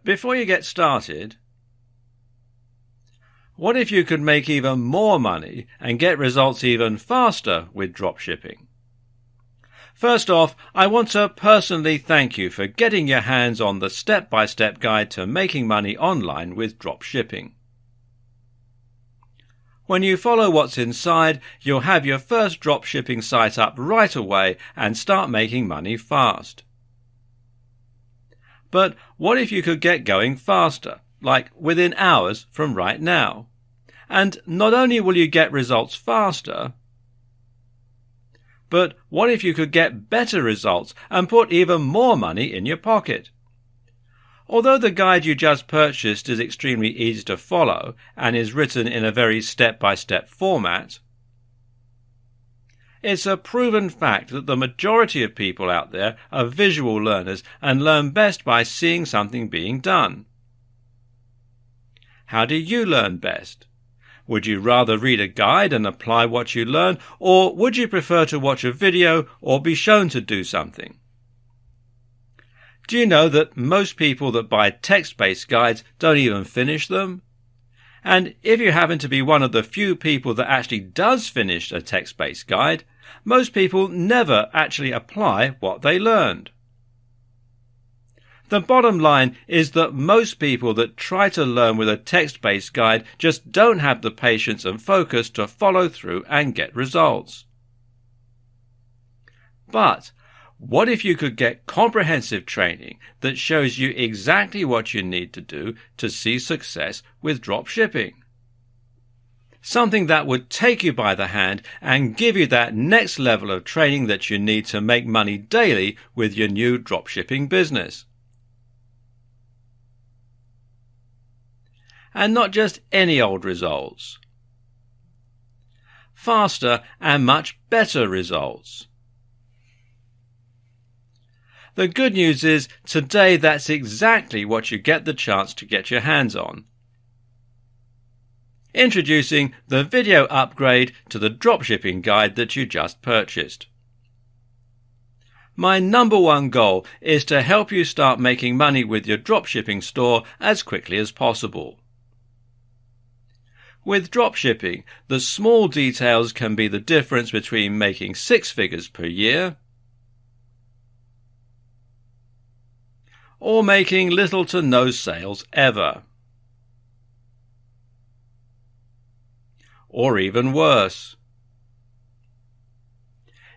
Before you get started, what if you could make even more money and get results even faster with dropshipping? First off, I want to personally thank you for getting your hands on the step-by-step guide to making money online with dropshipping. When you follow what's inside, you'll have your first dropshipping site up right away and start making money fast. But what if you could get going faster, like within hours from right now? And not only will you get results faster, but what if you could get better results and put even more money in your pocket? Although the guide you just purchased is extremely easy to follow and is written in a very step-by-step format, it's a proven fact that the majority of people out there are visual learners and learn best by seeing something being done. How do you learn best? Would you rather read a guide and apply what you learn, or would you prefer to watch a video or be shown to do something? Do you know that most people that buy text-based guides don't even finish them? And if you happen to be one of the few people that actually does finish a text-based guide, most people never actually apply what they learned. The bottom line is that most people that try to learn with a text-based guide just don't have the patience and focus to follow through and get results. But what if you could get comprehensive training that shows you exactly what you need to do to see success with dropshipping? Something that would take you by the hand and give you that next level of training that you need to make money daily with your new dropshipping business. And not just any old results. Faster and much better results. The good news is today that's exactly what you get the chance to get your hands on. Introducing the video upgrade to the dropshipping guide that you just purchased. My number one goal is to help you start making money with your dropshipping store as quickly as possible. With dropshipping, the small details can be the difference between making 6 figures per year or making little to no sales ever. Or even worse.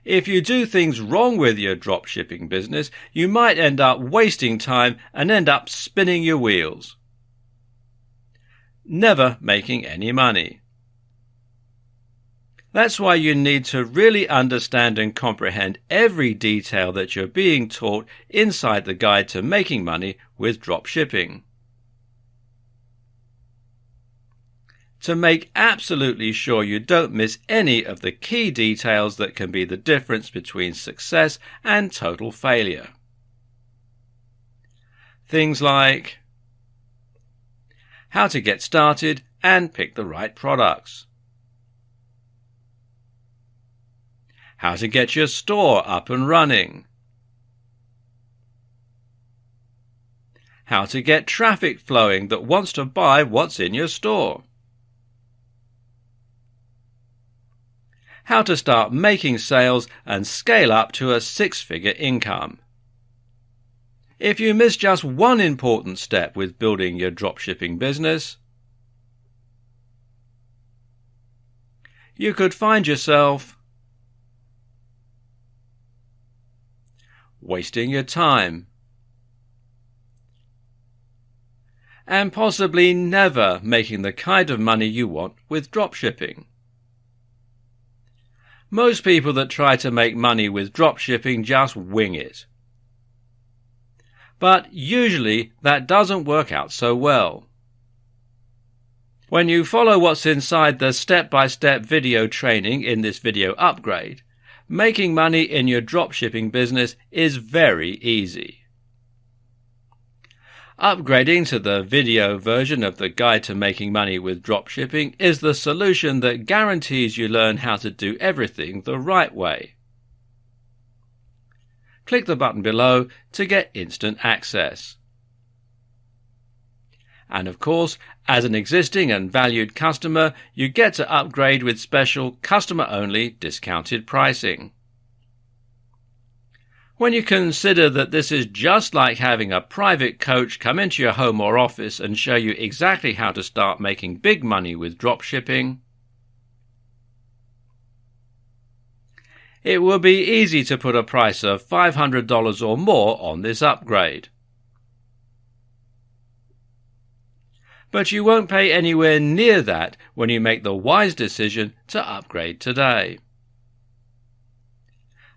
If you do things wrong with your dropshipping business, you might end up wasting time and end up spinning your wheels, never making any money. That's why you need to really understand and comprehend every detail that you're being taught inside the guide to making money with dropshipping. To make absolutely sure you don't miss any of the key details that can be the difference between success and total failure. Things like how to get started and pick the right products, how to get your store up and running, how to get traffic flowing that wants to buy what's in your store, how to start making sales and scale up to a 6-figure income. If you miss just one important step with building your dropshipping business, you could find yourself wasting your time and possibly never making the kind of money you want with dropshipping. Most people that try to make money with dropshipping just wing it. But usually that doesn't work out so well. When you follow what's inside the step-by-step video training in this video upgrade, making money in your dropshipping business is very easy. Upgrading to the video version of the Guide to Making Money with Dropshipping is the solution that guarantees you learn how to do everything the right way. Click the button below to get instant access. And of course, as an existing and valued customer, you get to upgrade with special customer-only discounted pricing. When you consider that this is just like having a private coach come into your home or office and show you exactly how to start making big money with dropshipping, it will be easy to put a price of $500 or more on this upgrade. But you won't pay anywhere near that when you make the wise decision to upgrade today.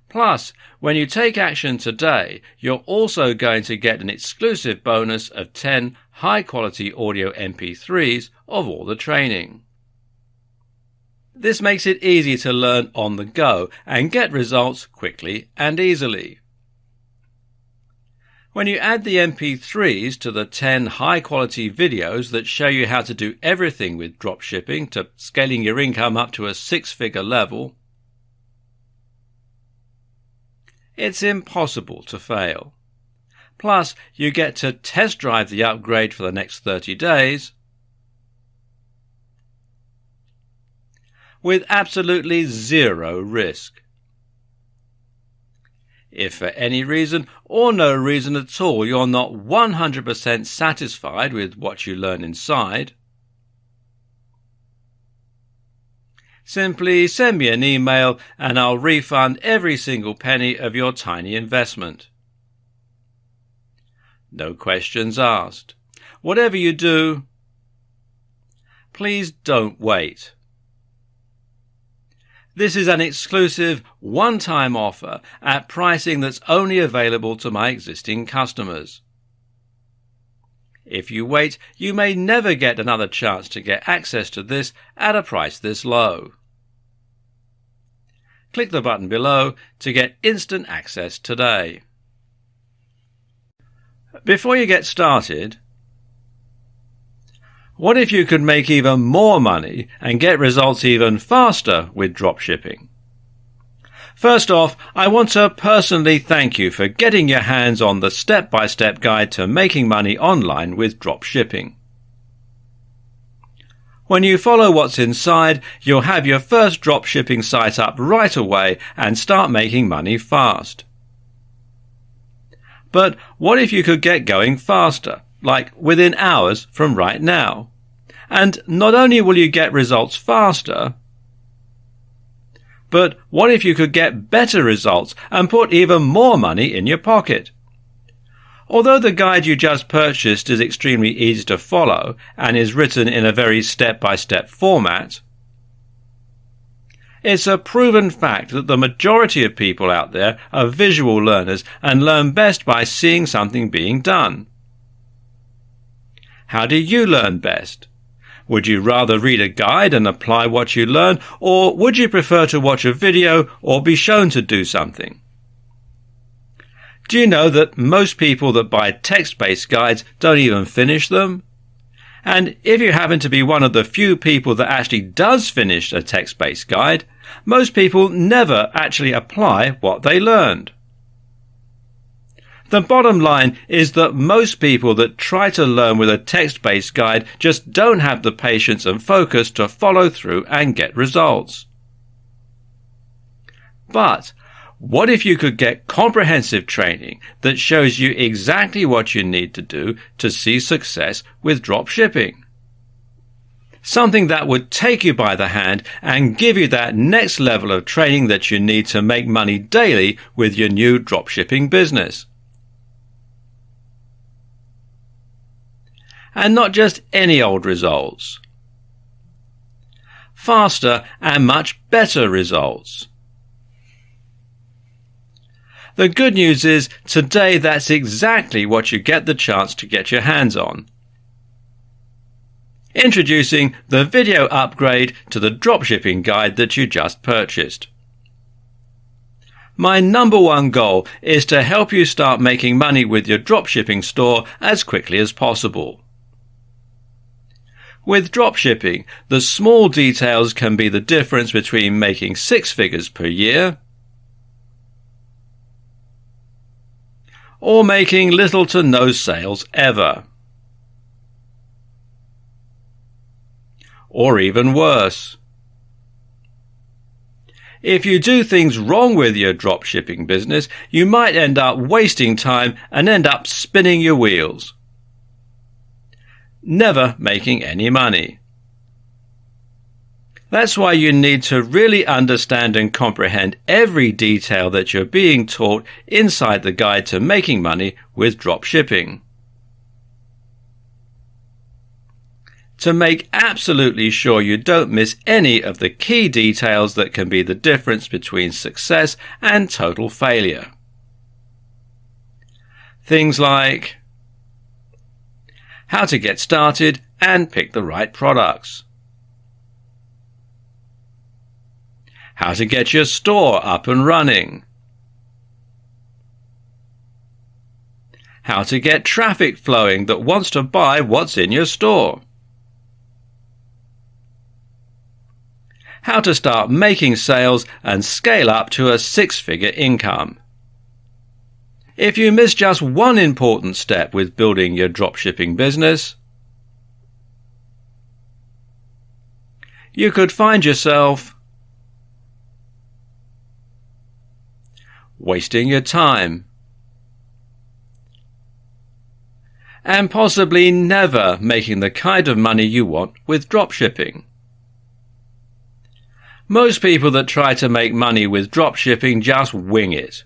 Plus, when you take action today, you're also going to get an exclusive bonus of 10 high-quality audio MP3s of all the training. This makes it easy to learn on the go and get results quickly and easily. When you add the MP3s to the 10 high-quality videos that show you how to do everything with dropshipping to scaling your income up to a six-figure level, it's impossible to fail. Plus, you get to test drive the upgrade for the next 30 days with absolutely zero risk. If for any reason or no reason at all you're not 100% satisfied with what you learn inside, simply send me an email and I'll refund every single penny of your tiny investment. No questions asked. Whatever you do, please don't wait. This is an exclusive one-time offer at pricing that's only available to my existing customers. If you wait, you may never get another chance to get access to this at a price this low. Click the button below to get instant access today. Before you get started, what if you could make even more money and get results even faster with dropshipping? First off, I want to personally thank you for getting your hands on the step-by-step guide to making money online with dropshipping. When you follow what's inside, you'll have your first dropshipping site up right away and start making money fast. But what if you could get going faster, like within hours from right now? And not only will you get results faster, but what if you could get better results and put even more money in your pocket? Although the guide you just purchased is extremely easy to follow and is written in a very step-by-step format, it's a proven fact that the majority of people out there are visual learners and learn best by seeing something being done. How do you learn best? Would you rather read a guide and apply what you learn, or would you prefer to watch a video or be shown to do something? Do you know that most people that buy text-based guides don't even finish them? And if you happen to be one of the few people that actually does finish a text-based guide, most people never actually apply what they learned. The bottom line is that most people that try to learn with a text-based guide just don't have the patience and focus to follow through and get results. But what if you could get comprehensive training that shows you exactly what you need to do to see success with dropshipping? Something that would take you by the hand and give you that next level of training that you need to make money daily with your new dropshipping business. And not just any old results. Faster and much better results. The good news is, today that's exactly what you get the chance to get your hands on. Introducing the video upgrade to the dropshipping guide that you just purchased. My number one goal is to help you start making money with your dropshipping store as quickly as possible. With dropshipping, the small details can be the difference between making six figures per year or making little to no sales ever. Or even worse. If you do things wrong with your dropshipping business, you might end up wasting time and end up spinning your wheels, never making any money. That's why you need to really understand and comprehend every detail that you're being taught inside the guide to making money with dropshipping. To make absolutely sure you don't miss any of the key details that can be the difference between success and total failure. Things like how to get started and pick the right products, how to get your store up and running, how to get traffic flowing that wants to buy what's in your store, how to start making sales and scale up to a six-figure income. If you miss just one important step with building your dropshipping business, you could find yourself wasting your time and possibly never making the kind of money you want with dropshipping. Most people that try to make money with dropshipping just wing it.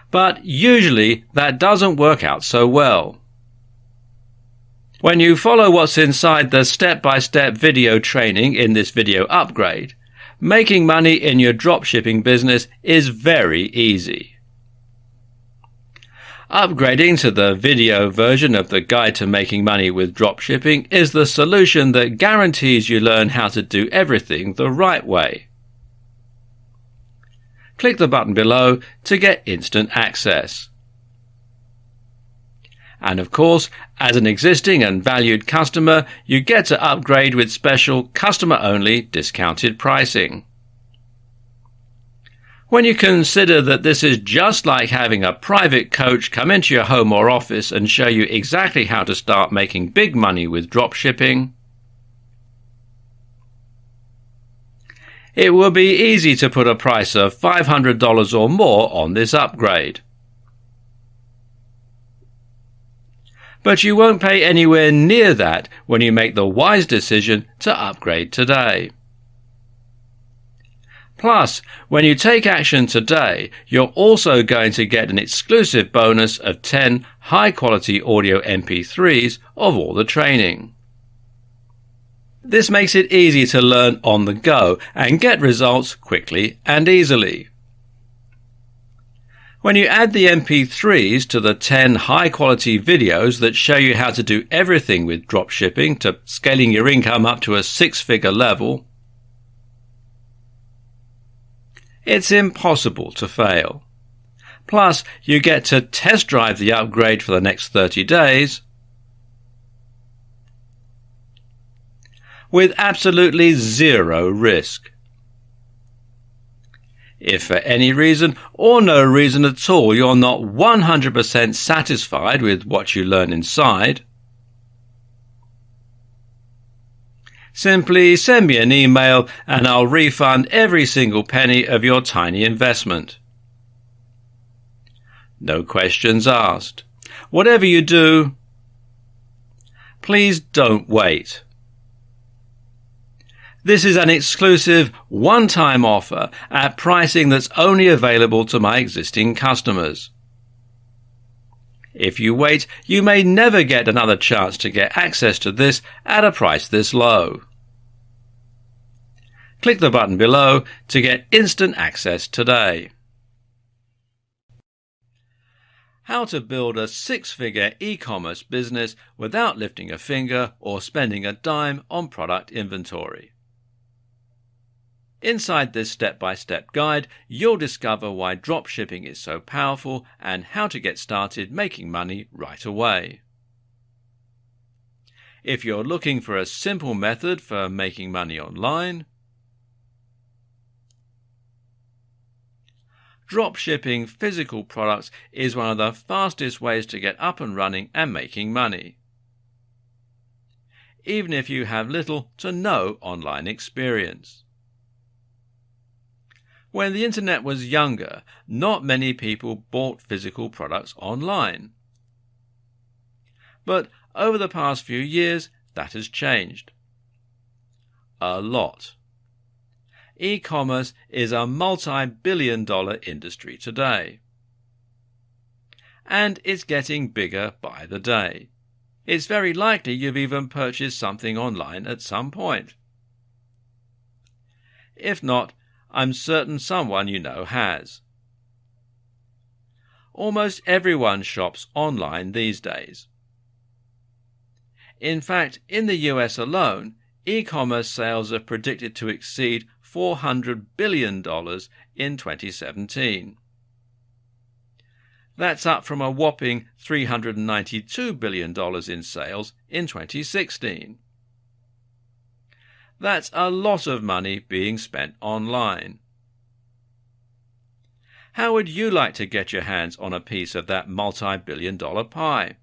But usually that doesn't work out so well. When you follow what's inside the step-by-step video training in this video upgrade, making money in your dropshipping business is very easy. Upgrading to the video version of the Guide to Making Money with Dropshipping is the solution that guarantees you learn how to do everything the right way. Click the button below to get instant access. And of course, as an existing and valued customer, you get to upgrade with special customer-only discounted pricing. When you consider that this is just like having a private coach come into your home or office and show you exactly how to start making big money with dropshipping, it will be easy to put a price of $500 or more on this upgrade. But you won't pay anywhere near that when you make the wise decision to upgrade today. Plus, when you take action today, you're also going to get an exclusive bonus of 10 high-quality audio MP3s of all the training. This makes it easy to learn on the go and get results quickly and easily. When you add the MP3s to the 10 high-quality videos that show you how to do everything with dropshipping to scaling your income up to a six-figure level, it's impossible to fail. Plus, you get to test drive the upgrade for the next 30 days with absolutely zero risk. If for any reason or no reason at all you're not 100% satisfied with what you learn inside, simply send me an email and I'll refund every single penny of your tiny investment. No questions asked. Whatever you do, please don't wait. This is an exclusive one-time offer at pricing that's only available to my existing customers. If you wait, you may never get another chance to get access to this at a price this low. Click the button below to get instant access today. How to build a six-figure e-commerce business without lifting a finger or spending a dime on product inventory. Inside this step-by-step guide, you'll discover why dropshipping is so powerful and how to get started making money right away. If you're looking for a simple method for making money online, dropshipping physical products is one of the fastest ways to get up and running and making money, even if you have little to no online experience. When the internet was younger, not many people bought physical products online. But over the past few years, that has changed. A lot. E-commerce is a multi-billion-dollar industry today. And it's getting bigger by the day. It's very likely you've even purchased something online at some point. If not, I'm certain someone you know has. Almost everyone shops online these days. In fact, in the US alone, e-commerce sales are predicted to exceed $400 billion in 2017. That's up from a whopping $392 billion in sales in 2016. That's a lot of money being spent online. How would you like to get your hands on a piece of that multi-billion-dollar pie?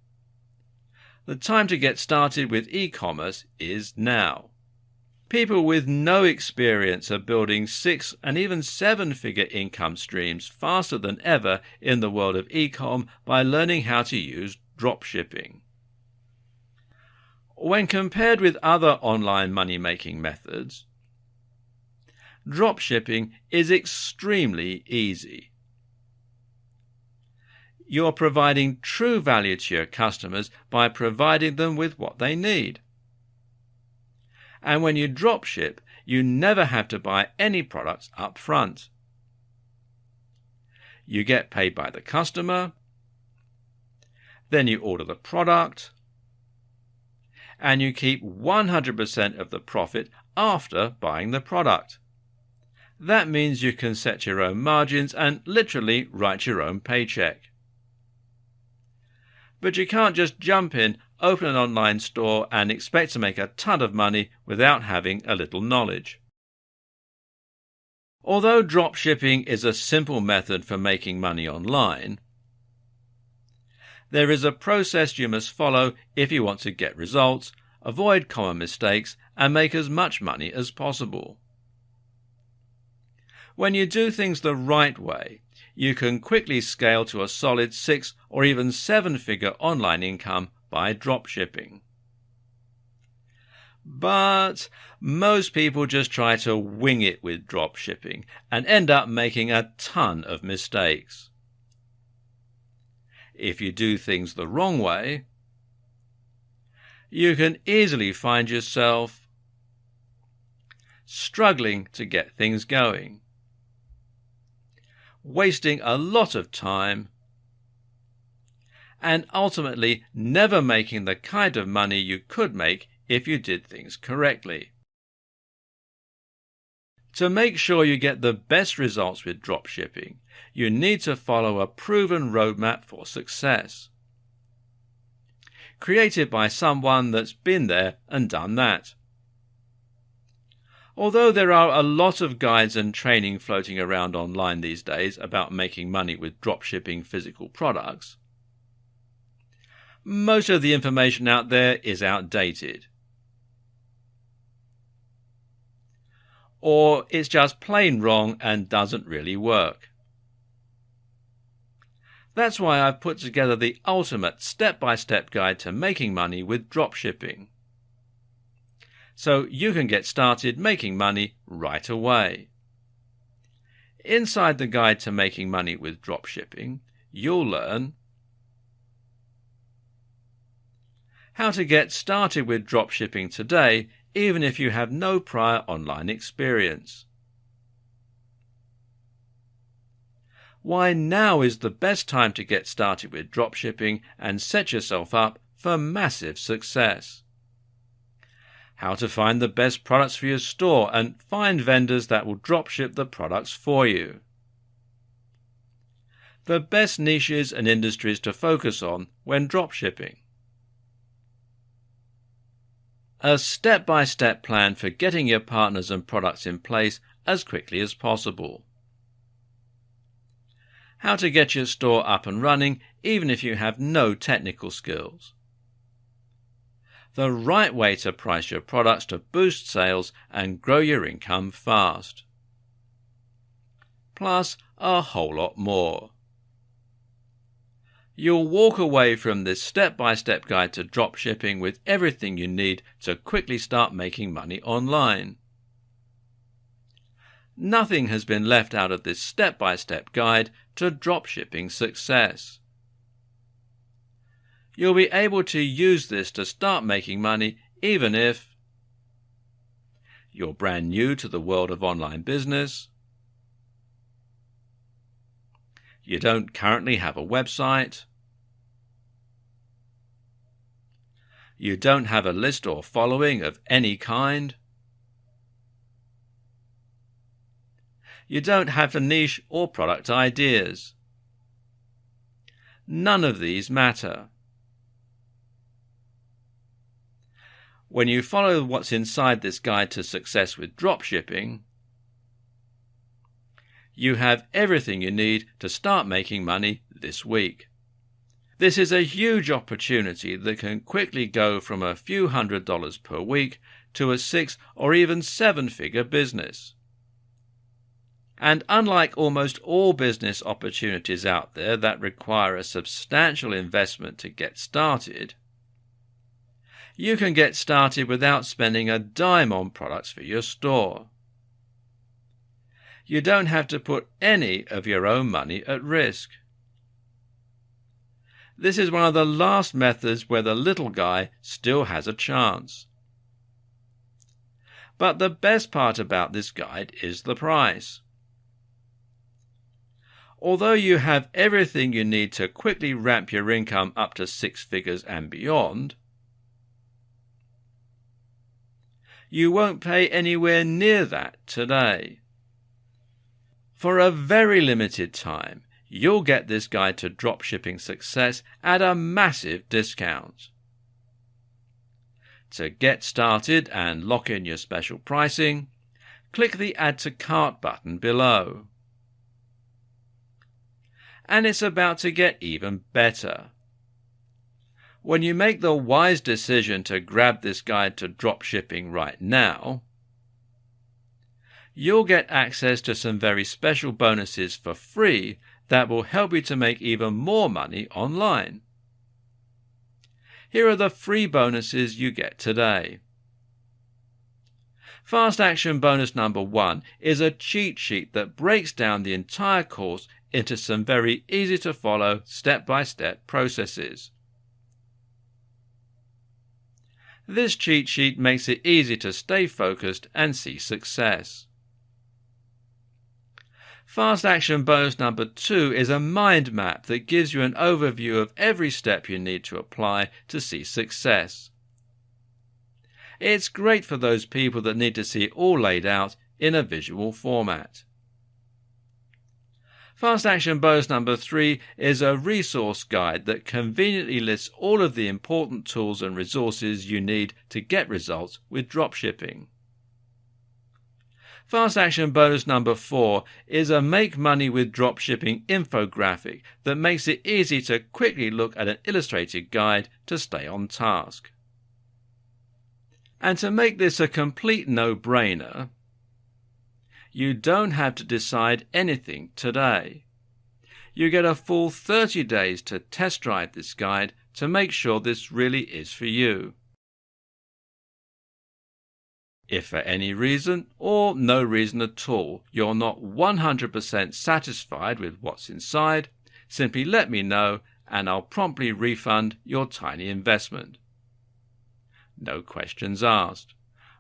The time to get started with e-commerce is now. People with no experience are building 6- and even 7-figure income streams faster than ever in the world of e-com by learning how to use dropshipping. When compared with other online money-making methods, dropshipping is extremely easy. You're providing true value to your customers by providing them with what they need. And when you dropship, you never have to buy any products up front. You get paid by the customer, then you order the product, and you keep 100% of the profit after buying the product. That means you can set your own margins and literally write your own paycheck. But you can't just jump in, open an online store and expect to make a ton of money without having a little knowledge. Although dropshipping is a simple method for making money online, there is a process you must follow if you want to get results, avoid common mistakes, and make as much money as possible. When you do things the right way, you can quickly scale to a solid 6- or even 7-figure online income by dropshipping. But most people just try to wing it with dropshipping and end up making a ton of mistakes. If you do things the wrong way, you can easily find yourself struggling to get things going, wasting a lot of time, and ultimately never making the kind of money you could make if you did things correctly. To make sure you get the best results with dropshipping, you need to follow a proven roadmap for success, created by someone that's been there and done that. Although there are a lot of guides and training floating around online these days about making money with dropshipping physical products, most of the information out there is outdated. Or it's just plain wrong and doesn't really work. That's why I've put together the ultimate step-by-step guide to making money with dropshipping, so you can get started making money right away. Inside the guide to making money with dropshipping, you'll learn how to get started with dropshipping today, even if you have no prior online experience. Why now is the best time to get started with dropshipping and set yourself up for massive success. How to find the best products for your store and find vendors that will dropship the products for you. The best niches and industries to focus on when dropshipping. A step-by-step plan for getting your partners and products in place as quickly as possible. How to get your store up and running even if you have no technical skills. The right way to price your products to boost sales and grow your income fast. Plus a whole lot more. You'll walk away from this step-by-step guide to dropshipping with everything you need to quickly start making money online. Nothing has been left out of this step-by-step guide to dropshipping success. You'll be able to use this to start making money even if you're brand new to the world of online business, you don't currently have a website, you don't have a list or following of any kind, you don't have a niche or product ideas. none of these matter. When you follow what's inside this guide to success with dropshipping, you have everything you need to start making money this week. This is a huge opportunity that can quickly go from a few $100s per week to a 6 or even 7-figure business. And unlike almost all business opportunities out there that require a substantial investment to get started, you can get started without spending a dime on products for your store. You don't have to put any of your own money at risk. This is one of the last methods where the little guy still has a chance. But the best part about this guide is the price. Although you have everything you need to quickly ramp your income up to 6 figures and beyond, you won't pay anywhere near that today. For a very limited time, you'll get this guide to dropshipping success at a massive discount. To get started and lock in your special pricing, click the Add to Cart button below. And it's about to get even better. When you make the wise decision to grab this guide to dropshipping right now, you'll get access to some very special bonuses for free that will help you to make even more money online. Here are the free bonuses you get today. Fast Action Bonus number 1 is a cheat sheet that breaks down the entire course into some very easy to follow step-by-step processes. This cheat sheet makes it easy to stay focused and see success. Fast Action Bonus number 2 is a mind map that gives you an overview of every step you need to apply to see success. It's great for those people that need to see it all laid out in a visual format. Fast Action Bonus number 3 is a resource guide that conveniently lists all of the important tools and resources you need to get results with dropshipping. Fast Action Bonus number 4 is a Make Money with Dropshipping infographic that makes it easy to quickly look at an illustrated guide to stay on task. And to make this a complete no-brainer, you don't have to decide anything today. You get a full 30 days to test drive this guide to make sure this really is for you. If for any reason, or no reason at all, you're not 100% satisfied with what's inside, simply let me know and I'll promptly refund your tiny investment. No questions asked.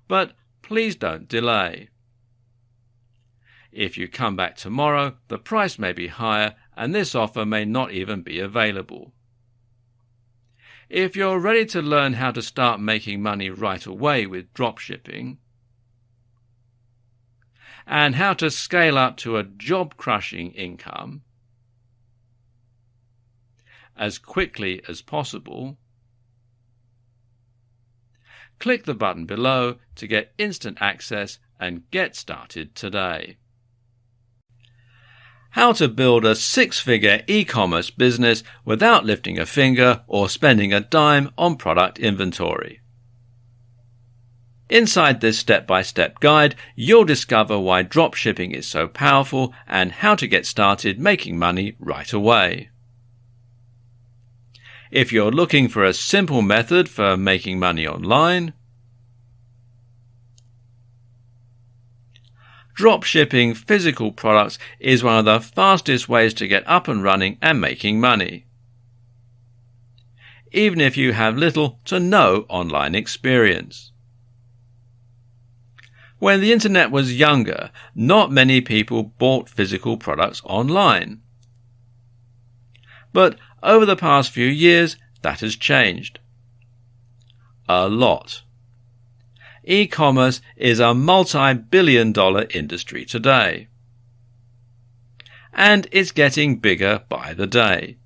But please don't delay. If you come back tomorrow, the price may be higher and this offer may not even be available. If you're ready to learn how to start making money right away with dropshipping, and how to scale up to a job-crushing income as quickly as possible, click the button below to get instant access and get started today. How to build a 6-figure e-commerce business without lifting a finger or spending a dime on product inventory. Inside this step-by-step guide, you'll discover why dropshipping is so powerful and how to get started making money right away. If you're looking for a simple method for making money online, dropshipping physical products is one of the fastest ways to get up and running and making money, even if you have little to no online experience. When the internet was younger, not many people bought physical products online. But over the past few years, that has changed. A lot. E-commerce is a multi-billion-dollar industry today. And it's getting bigger by the day.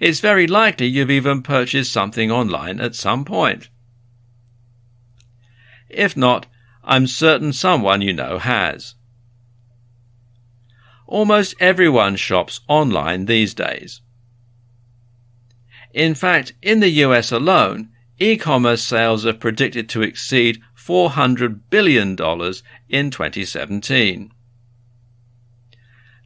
It's very likely you've even purchased something online at some point. If not, I'm certain someone you know has. Almost everyone shops online these days. In fact, in the US alone, e-commerce sales are predicted to exceed $400 billion in 2017.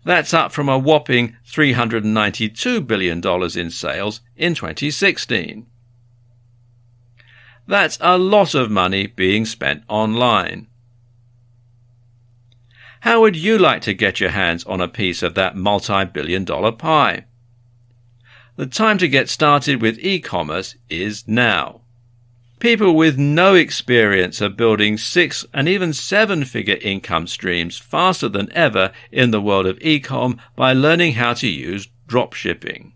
That's up from a whopping $392 billion in sales in 2016. That's a lot of money being spent online. How would you like to get your hands on a piece of that multi-billion-dollar pie? The time to get started with e-commerce is now. People with no experience are building 6- and even 7-figure income streams faster than ever in the world of e-com by learning how to use dropshipping.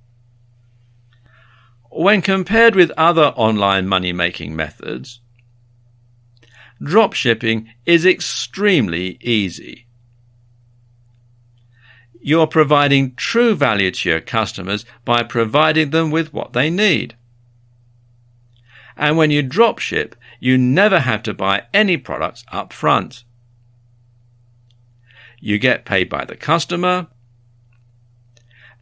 When compared with other online money-making methods, dropshipping is extremely easy. You're providing true value to your customers by providing them with what they need. And when you dropship, you never have to buy any products up front. You get paid by the customer,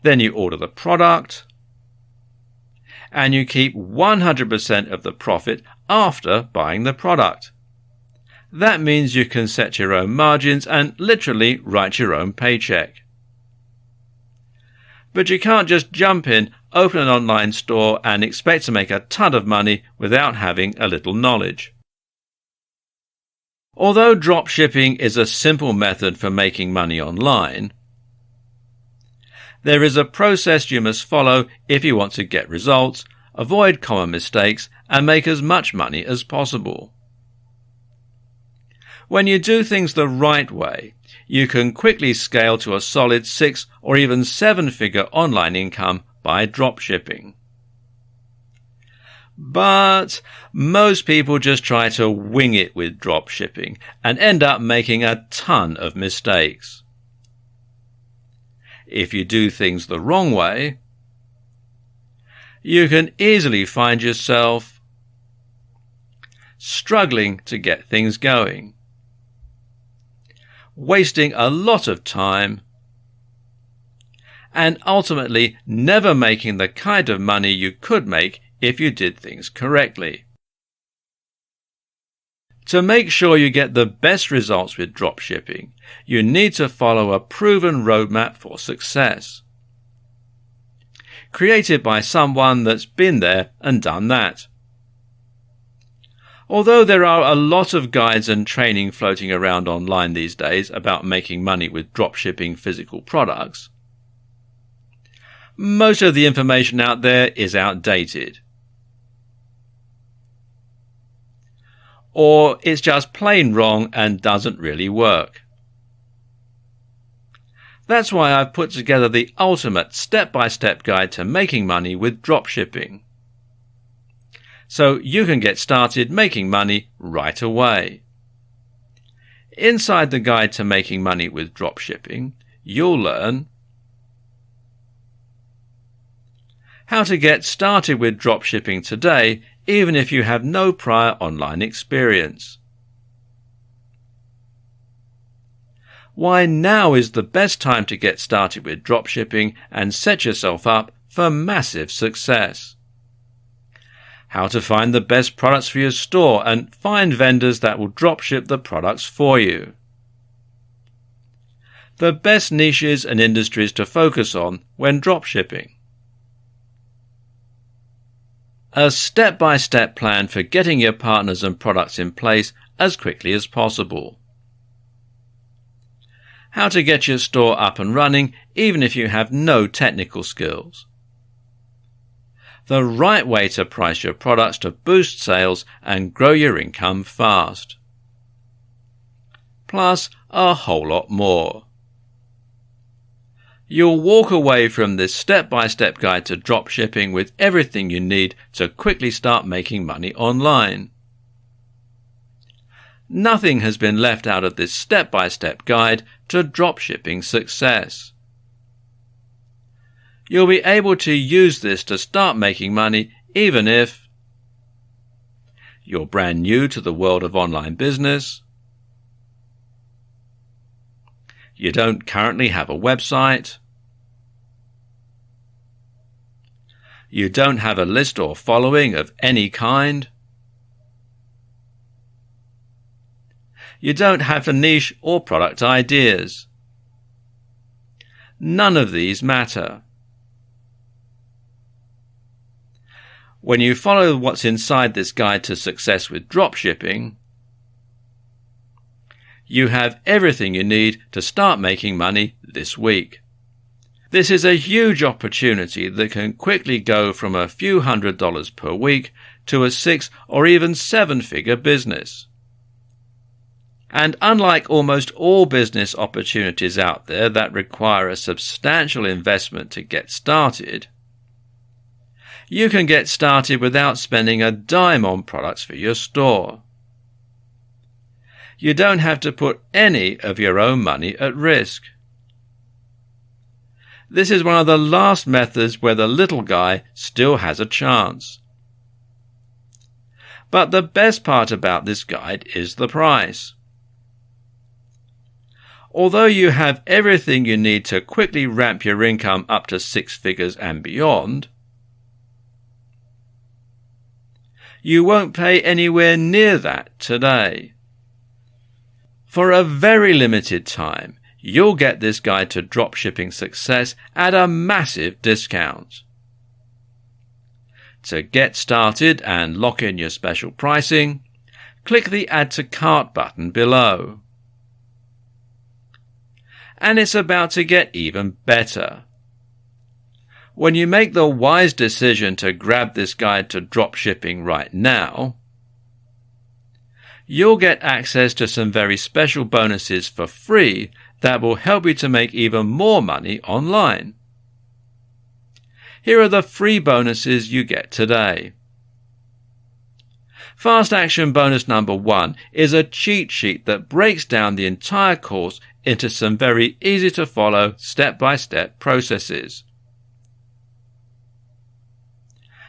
then you order the product, and you keep 100% of the profit after buying the product. That means you can set your own margins and literally write your own paycheck. But you can't just jump in, open an online store and expect to make a ton of money without having a little knowledge. Although dropshipping is a simple method for making money online, there is a process you must follow if you want to get results, avoid common mistakes, and make as much money as possible. When you do things the right way, you can quickly scale to a solid 6- or even 7-figure online income by dropshipping. But most people just try to wing it with dropshipping and end up making a ton of mistakes. If you do things the wrong way, you can easily find yourself struggling to get things going, wasting a lot of time, and ultimately never making the kind of money you could make if you did things correctly. To make sure you get the best results with dropshipping, you need to follow a proven roadmap for success, created by someone that's been there and done that. Although there are a lot of guides and training floating around online these days about making money with dropshipping physical products, most of the information out there is outdated. Or it's just plain wrong and doesn't really work. That's why I've put together the ultimate step-by-step guide to making money with dropshipping, so you can get started making money right away. Inside the guide to making money with dropshipping, you'll learn how to get started with dropshipping today, even if you have no prior online experience. Why now is the best time to get started with dropshipping and set yourself up for massive success. How to find the best products for your store and find vendors that will dropship the products for you. The best niches and industries to focus on when dropshipping. A step-by-step plan for getting your partners and products in place as quickly as possible. How to get your store up and running even if you have no technical skills. The right way to price your products to boost sales and grow your income fast. Plus a whole lot more. You'll walk away from this step-by-step guide to dropshipping with everything you need to quickly start making money online. Nothing has been left out of this step-by-step guide to dropshipping success. You'll be able to use this to start making money even if you're brand new to the world of online business, you don't currently have a website, you don't have a list or following of any kind, you don't have a niche or product ideas. None of these matter. When you follow what's inside this guide to success with dropshipping, you have everything you need to start making money this week. This is a huge opportunity that can quickly go from a few $100s per week to a 6 or even 7-figure business. And unlike almost all business opportunities out there that require a substantial investment to get started, you can get started without spending a dime on products for your store. You don't have to put any of your own money at risk. This is one of the last methods where the little guy still has a chance. But the best part about this guide is the price. Although you have everything you need to quickly ramp your income up to 6 figures and beyond, you won't pay anywhere near that today. For a very limited time, you'll get this guide to dropshipping success at a massive discount. To get started and lock in your special pricing, click the Add to Cart button below. And it's about to get even better. When you make the wise decision to grab this guide to dropshipping right now, you'll get access to some very special bonuses for free that will help you to make even more money online. Here are the free bonuses you get today. Fast Action Bonus number 1 is a cheat sheet that breaks down the entire course into some very easy to follow step-by-step processes.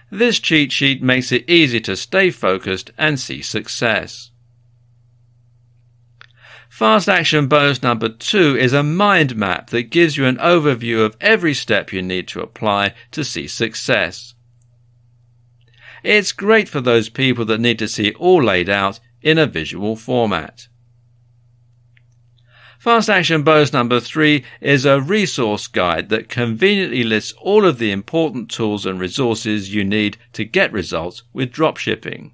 This cheat sheet makes it easy to stay focused and see success. Fast Action Bonus number 2 is a mind map that gives you an overview of every step you need to apply to see success. It's great for those people that need to see it all laid out in a visual format. Fast Action Bonus number 3 is a resource guide that conveniently lists all of the important tools and resources you need to get results with dropshipping.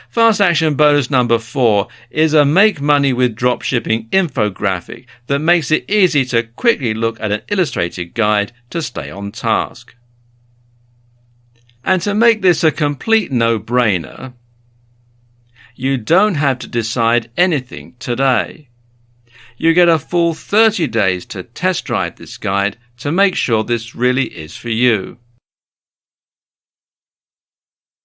Fast Action Bonus number 4 is a Make Money with Dropshipping infographic that makes it easy to quickly look at an illustrated guide to stay on task. And to make this a complete no-brainer, you don't have to decide anything today. You get a full 30 days to test drive this guide to make sure this really is for you.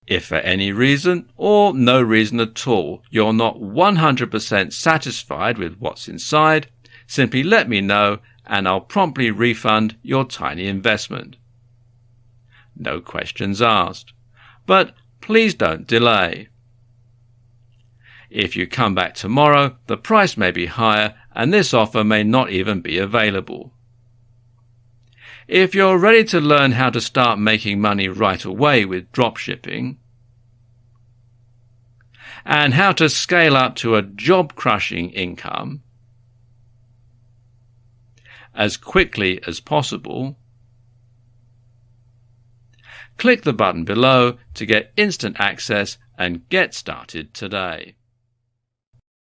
If for any reason, or no reason at all, you're not 100% satisfied with what's inside, simply let me know and I'll promptly refund your tiny investment. No questions asked. But please don't delay. If you come back tomorrow, the price may be higher and this offer may not even be available. If you're ready to learn how to start making money right away with dropshipping, and how to scale up to a job-crushing income as quickly as possible, click the button below to get instant access and get started today.